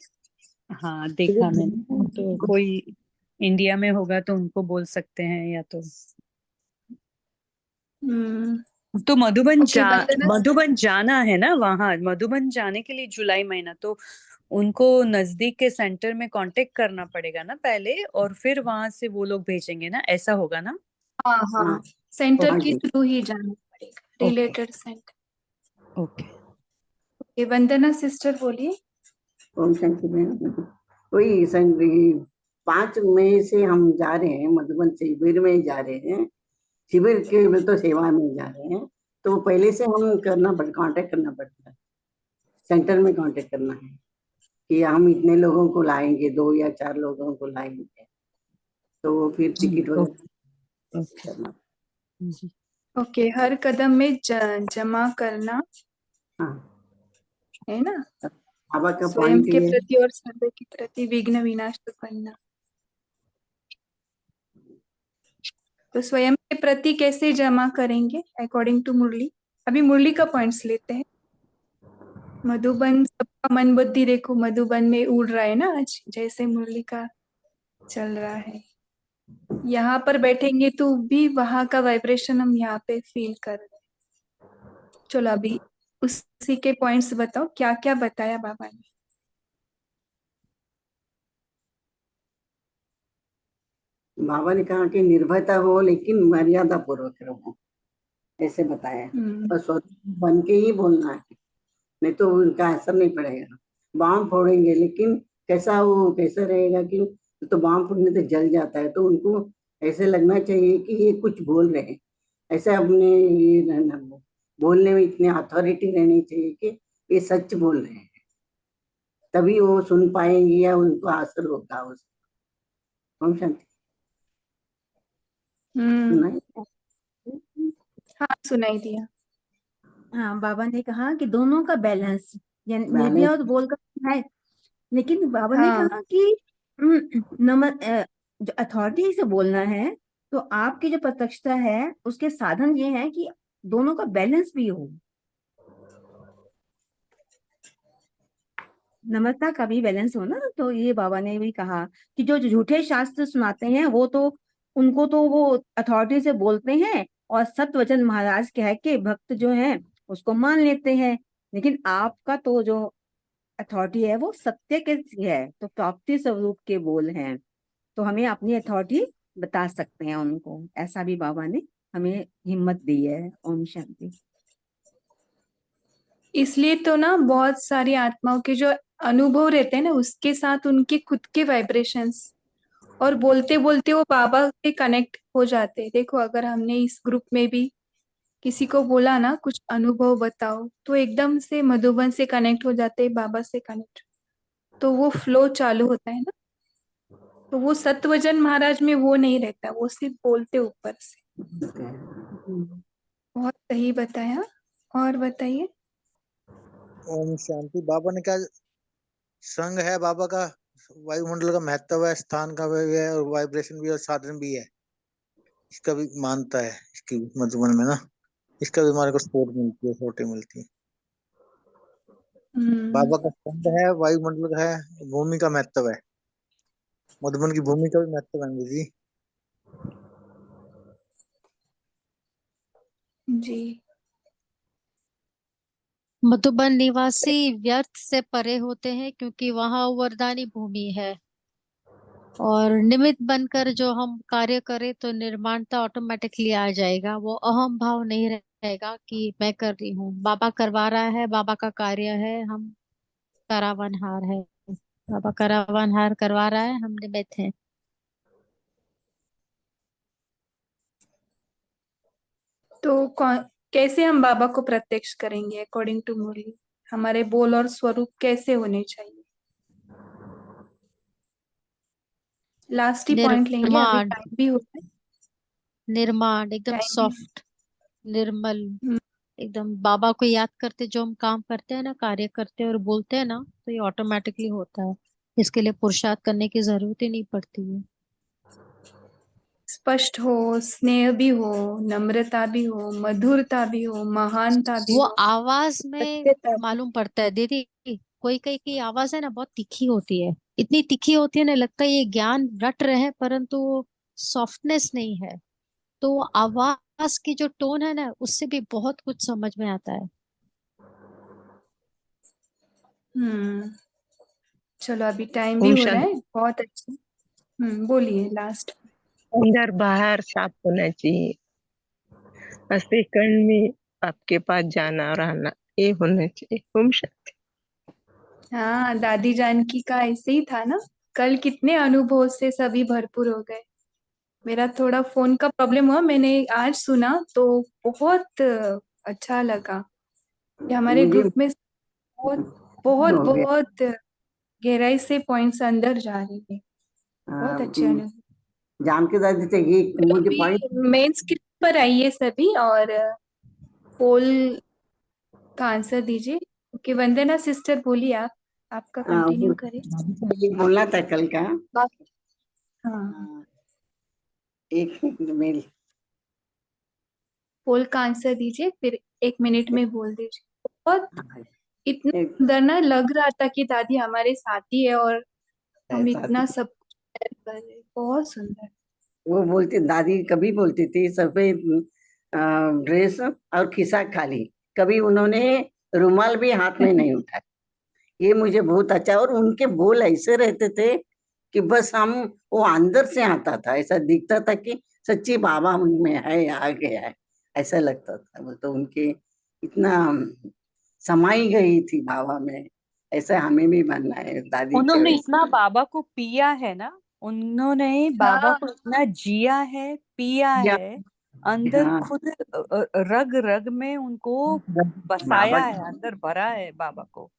हाँ देखा मैंने, तो कोई इंडिया में होगा तो उनको बोल सकते हैं, या तो तो ओके, वंदना। मधुबन जाना है ना, वहां मधुबन जाने के लिए जुलाई महीना, तो उनको नजदीक के सेंटर में कांटेक्ट करना पड़ेगा ना पहले, और फिर वहां से वो लोग भेजेंगे ना, ऐसा होगा ना? हाँ हाँ, सेंटर के ओके थ्रू ही जाना पड़ेगा, ओके रिलेटेड सेंटर। ओके। वंदना सिस्टर बोलिए। ओम शांति बहन। वही संग 5 मई से हम जा रहे हैं मधुबन शिविर में जा रहे हैं, शिविर के में तो सेवा में जा रहे हैं, तो पहले से हम कांटेक्ट करना पड़ता है, सेंटर में कांटेक्ट करना है कि हम इतने लोगों को लाएंगे, 2 या 4 लोगों को लाएंगे, तो फिर टिकट वगैरह करना। ओके, हर कदम में जमा करना हाँ है ना, बाबा का स्वयं पॉइंट के ये प्रति और सर्व के प्रति विघ्न विनाश करना। तो स्वयं के प्रति कैसे जमा करेंगे अकॉर्डिंग टू मुरली? अभी मुरली का पॉइंट्स लेते हैं। मधुबन, सबका मन बुद्धि देखो मधुबन में उड़ रहा है ना आज, जैसे मुरली का चल रहा है। यहाँ पर बैठेंगे तो भी वहां का वाइब्रेशन हम यहाँ पे फील कर रहे हैं। चलो अभी उसी के पॉइंट्स बताओ, क्या क्या बताया बाबा ने। बाबा ने कहा कि निर्भयता हो लेकिन मर्यादा पूर्वक रहो, ऐसे बताया। और स्वरूप बन के ही बोलना है, नहीं तो उनका असर नहीं पड़ेगा। बाम फोड़ेंगे लेकिन कैसा रहेगा कि तो बाम फोड़ने से जल जाता है, तो उनको ऐसे लगना चाहिए कि ये कुछ बोल रहे हैं, ऐसे अपने ये रहना, बोलने में इतनी अथॉरिटी रहनी चाहिए कि ये सच बोल रहे हैं, तभी वो सुन पाएंगे या उनको असर होगा उसका। ओम शांति। हाँ सुनाई दिया। हाँ, बाबा ने कहा कि दोनों का बैलेंस, यानी निर्भया और बोल का है, लेकिन बाबा ने कहा कि जो अथॉरिटी से बोलना है, तो आपकी जो प्रत्यक्षता है उसके साधन ये है कि दोनों का बैलेंस भी हो, नम्रता का भी बैलेंस हो ना। तो ये बाबा ने भी कहा कि जो झूठे शास्त्र सुनाते हैं वो तो उनको तो वो अथॉरिटी से बोलते हैं और सत्यवचन महाराज कह के भक्त जो है उसको मान लेते हैं, लेकिन आपका तो जो अथॉरिटी है वो सत्य के है, तो प्राप्ति स्वरूप के बोल हैं, तो हमें अपनी अथॉरिटी बता सकते हैं उनको। ऐसा भी बाबा ने हमें हिम्मत दी है। ओम शांति। इसलिए तो ना बहुत सारी आत्माओं के जो अनुभव रहते हैं ना, उसके साथ उनके खुद के वाइब्रेशंस, और बोलते बोलते वो बाबा से कनेक्ट हो जाते हैं। देखो अगर हमने इस ग्रुप में भी किसी को बोला ना कुछ अनुभव बताओ, तो एकदम से मधुबन से कनेक्ट हो जाते हैं, बाबा से कनेक्ट, तो वो फ्लो चालू होता है ना। तो वो सत्वजन महाराज में वो नहीं रहता, वो सिर्फ बोलते ऊपर से। बहुत सही बताया। और बताइए। ओम शांति। बाबा ने क्या संग है, बाबा का वायुमंडल का महत्व है, स्थान का भी है और वाइब्रेशन भी और साधन भी है, इसका भी मानता है। इसकी मधुबन में ना इसका भी हमारे को सपोर्ट मिलती है, छोटे मिलती है। बाबा का संग है, वायुमंडल का है, भूमि का महत्व है, मधुबन की भूमि का भी महत्व है जी। जी। मधुबन निवासी व्यर्थ से परे होते हैं क्योंकि वहां वरदानी भूमि है, और निमित्त बनकर जो हम कार्य करें तो निर्माणता ऑटोमेटिकली आ जाएगा। वो अहम भाव नहीं रहेगा कि मैं कर रही हूँ, बाबा करवा रहा है, बाबा का कार्य है, हम करावनहार है, बाबा करावनहार करवा रहा है, हम निमित्त हैं। तो कैसे हम बाबा को प्रत्यक्ष करेंगे अकॉर्डिंग टू मुरली? हमारे बोल और स्वरूप कैसे होने चाहिए? लास्ट ही पॉइंट लेंगे, अभी निर्माण, टाइम भी होता है। निर्माण एकदम सॉफ्ट, निर्मल, एकदम बाबा को याद करते जो हम काम करते हैं ना, कार्य करते हैं और बोलते हैं ना, तो ये ऑटोमेटिकली होता है। इसके लिए पुरुषार्थ करने की जरूरत ही नहीं पड़ती है। स्पष्ट हो, स्नेह भी हो, नम्रता भी हो, मधुरता भी हो, महानता भी वो हो, आवाज में मालूम पड़ता है दीदी। कोई कोई की आवाज है ना बहुत तीखी होती है, इतनी तीखी होती है ना, लगता है ये ज्ञान रट रहे हैं, परंतु सॉफ्टनेस नहीं है। तो वो आवाज की जो टोन है ना, उससे भी बहुत कुछ समझ में आता है। चलो अभी टाइम भी हो रहा है, बहुत अच्छा। बोलिए लास्ट। अंदर बाहर साफ होना चाहिए, सेकंड में आपके पास जाना और आना ये होना चाहिए। ओम शांति। हाँ, दादी जानकी का ऐसे ही था ना, कल कितने अनुभव से सभी भरपूर हो गए। मेरा थोड़ा फोन का प्रॉब्लम हुआ, मैंने आज सुना तो बहुत अच्छा लगा कि हमारे मुझे ग्रुप में बहुत बहुत हो गया। बहुत गहराई से पॉइंट्स अंदर जा रहे हैं। बहुत अच्छे अनुभव। जानकी दादी थे ये मुझे अभी पॉइंट मेन स्क्रीन पर आइए सभी और पोल का आंसर दीजिए। ओके, वंदना सिस्टर बोलिए, आप आपका कंटिन्यू करें। ये बोलना था कल का। हाँ, एक मिनट मेरी पोल का आंसर दीजिए, फिर 1 मिनट में बोल दीजिए। बहुत इतना सुंदर ना लग रहा था कि दादी हमारे साथी है और हम इतना सब शेयर कर रहे हैं। बहुत सुंदर। वो बोलती दादी कभी बोलती थी सफेद ड्रेस और खिसा खाली, कभी उन्होंने रुमाल भी हाथ में नहीं उठाया। ये मुझे बहुत अच्छा, और उनके बोल ऐसे रहते थे कि बस हम वो अंदर से आता था, ऐसा दिखता था कि सच्ची बाबा उनमें है, आ गया है, ऐसा लगता था। वो तो उनके इतना समाई गई थी बाबा में, ऐसा हमें भी बनना है दादी के उन्होंने वैसे। इतना बाबा को पिया है ना, उन्होंने बाबा को इतना जिया है, पिया है, अंदर हाँ खुद रग रग में उनको बाबा बसाया है, अंदर भरा है बाबा को।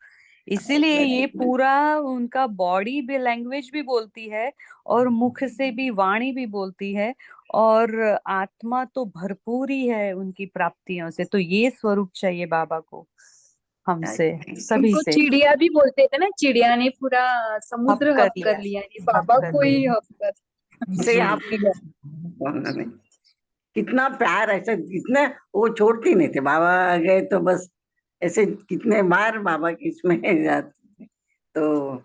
इसीलिए ये पूरा उनका बॉडी भी लैंग्वेज भी बोलती है और मुख से भी वाणी भी बोलती है, और आत्मा तो भरपूर ही है उनकी प्राप्तियों से। तो ये स्वरूप चाहिए बाबा को हमसे, सभी उनको से। चिड़िया भी बोलते थे ना, चिड़िया ने पूरा हब समुद्र कर हब कर लिया, लिया, ये हब बाबा कर को ही लिया। हब कर। से आपकी उन्होंने कितना प्यार, ऐसे कितने वो छोड़ती नहीं थे। बाबा आ गए तो बस ऐसे कितने बार बाबा की इसमें जाते थे, तो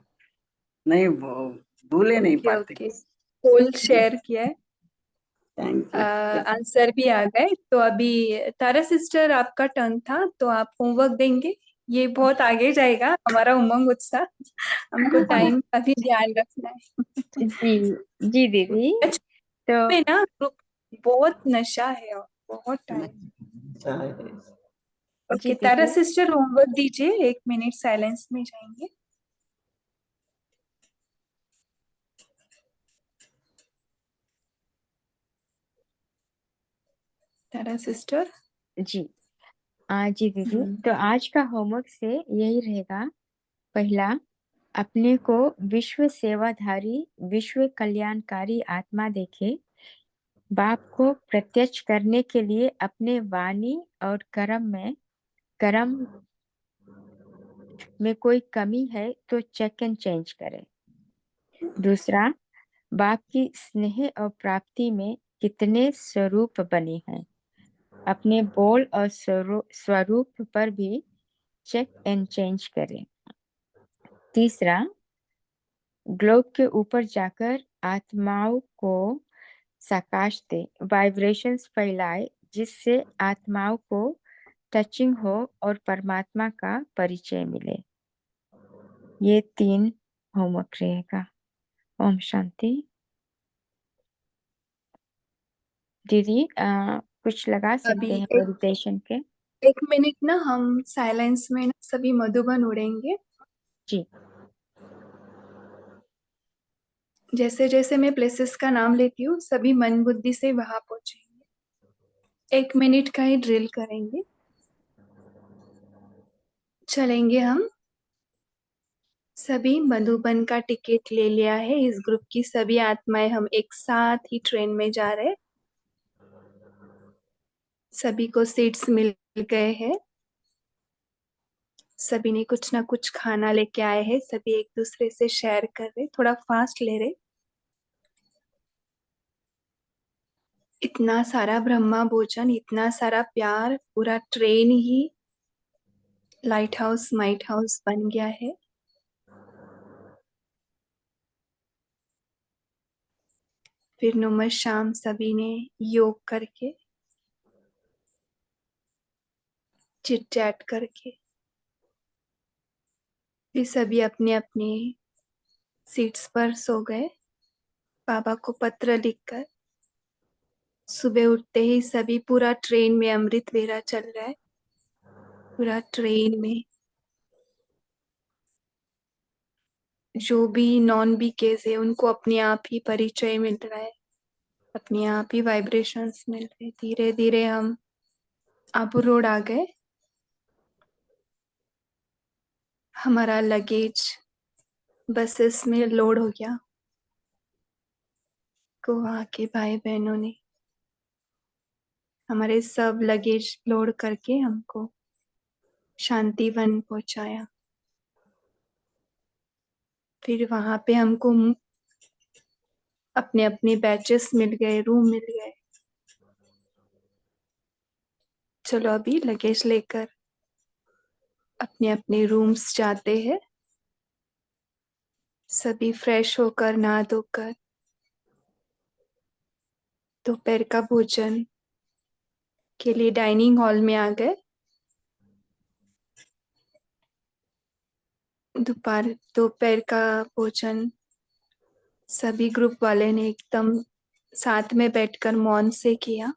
नहीं भूले नहीं ओके पाते। ओके, पोल शेयर किया है, थैंक यू। आंसर भी आ गए। तो अभी तारा सिस्टर आपका टर्न था, तो आप होमवर्क देंगे। ये बहुत आगे जाएगा हमारा उमंग उत्साह, हमको टाइम का भी ध्यान रखना है। जी जी दीदी। तो में ना ग्रुप बहुत नशा है और बहुत टाइम। जी ओके, तारा दीदी। सिस्टर होमवर्क दीजिए, 1 मिनट साइलेंस में जाएंगे। तारा सिस्टर। जी जी दीदी, तो आज का होमवर्क से यही रहेगा। पहला, अपने को विश्व सेवाधारी, विश्व कल्याणकारी आत्मा देखे। बाप को प्रत्यक्ष करने के लिए अपने वाणी और कर्म में कोई कमी है तो चेक एंड चेंज करें। दूसरा, बाप की स्नेह और प्राप्ति में कितने स्वरूप बने हैं, अपने बोल और स्वरूप पर भी चेक एंड चेंज करें। तीसरा, ग्लोब के ऊपर जाकर आत्माओं को प्रकाश दे, वाइब्रेशंस फैलाए, जिससे आत्माओं को टचिंग हो और परमात्मा का परिचय मिले। ये 3 होमवर्क रहेगा। ओम शांति। दीदी कुछ लगा अभी सकते हैं मेडिटेशन के? 1 मिनट ना हम साइलेंस में ना सभी मधुबन उड़ेंगे। जी। जैसे जैसे मैं प्लेसेस का नाम लेती हूँ, सभी मन बुद्धि से वहां पहुंचेंगे। 1 मिनट का ही ड्रिल करेंगे। चलेंगे हम। सभी मधुबन का टिकट ले लिया है, इस ग्रुप की सभी आत्माएं हम एक साथ ही ट्रेन में जा रहे हैं। सभी को सीट्स मिल गए हैं। सभी ने कुछ ना कुछ खाना लेके आए हैं, सभी एक दूसरे से शेयर कर रहे, थोड़ा फास्ट ले रहे। इतना सारा ब्रह्मा भोजन, इतना सारा प्यार, पूरा ट्रेन ही लाइट हाउस माइट हाउस बन गया है। फिर नुमा शाम सभी ने योग करके, चिट चैट करके, फिर सभी अपने अपने सीट्स पर सो गए। बाबा को पत्र लिखकर सुबह उठते ही सभी, पूरा ट्रेन में अमृत वेला चल रहा है। पूरा ट्रेन में जो भी नॉन बीकेस है उनको अपने आप ही परिचय मिल रहा है, अपने आप ही वाइब्रेशंस मिल रहे। धीरे धीरे हम आबू रोड आ गए। हमारा लगेज बसेस में लोड हो गया। को वहाँ के भाई बहनों ने हमारे सब लगेज लोड करके हमको शांतिवन पहुंचाया। फिर वहां पे हमको अपने अपने बैचेस मिल गए, रूम मिल गए। चलो अभी लगेज लेकर अपने अपने रूम्स जाते हैं। सभी फ्रेश होकर नहा धोकर दोपहर का भोजन के लिए डाइनिंग हॉल में आ गए। दोपहर का भोजन सभी ग्रुप वाले ने एकदम साथ में बैठकर मौन से किया।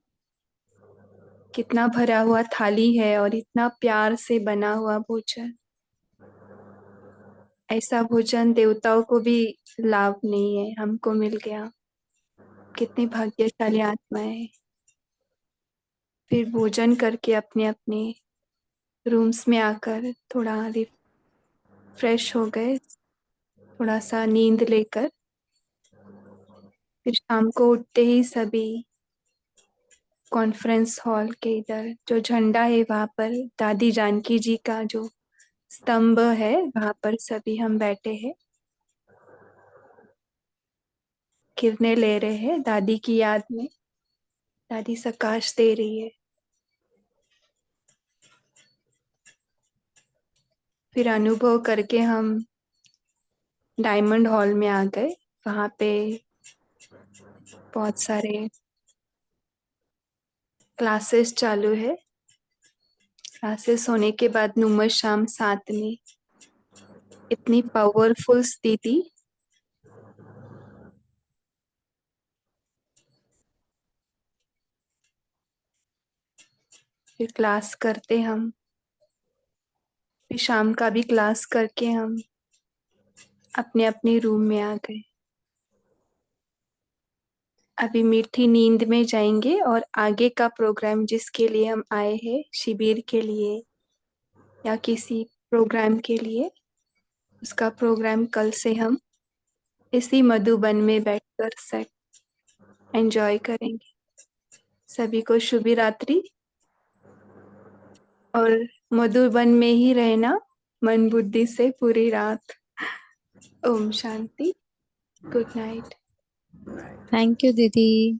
कितना भरा हुआ थाली है और इतना प्यार से बना हुआ भोजन। ऐसा भोजन देवताओं को भी लाभ नहीं है, हमको मिल गया। कितनी भाग्यशाली आत्माएं। फिर भोजन करके अपने अपने रूम्स में आकर थोड़ा फ्रेश हो गए, थोड़ा सा नींद लेकर। फिर शाम को उठते ही सभी कॉन्फ्रेंस हॉल के इधर जो झंडा है वहां पर दादी जानकी जी का जो स्तंभ है वहां पर सभी हम बैठे हैं। किरणें ले रहे हैं दादी की याद में। दादी प्रकाश दे रही है। फिर अनुभव करके हम डायमंड हॉल में आ गए। वहां पे बहुत सारे क्लासेस चालू है। क्लासेस होने के बाद नुमा शाम 7 में इतनी पावरफुल स्थिति। फिर क्लास करते हम। फिर शाम का भी क्लास करके हम अपने अपने रूम में आ गए। अभी मीठी नींद में जाएंगे और आगे का प्रोग्राम जिसके लिए हम आए हैं, शिविर के लिए या किसी प्रोग्राम के लिए, उसका प्रोग्राम कल से हम इसी मधुबन में बैठकर सेट एंजॉय करेंगे। सभी को शुभ रात्रि और मधुबन में ही रहना मन बुद्धि से पूरी रात। ओम शांति। Good night. थैंक यू दीदी।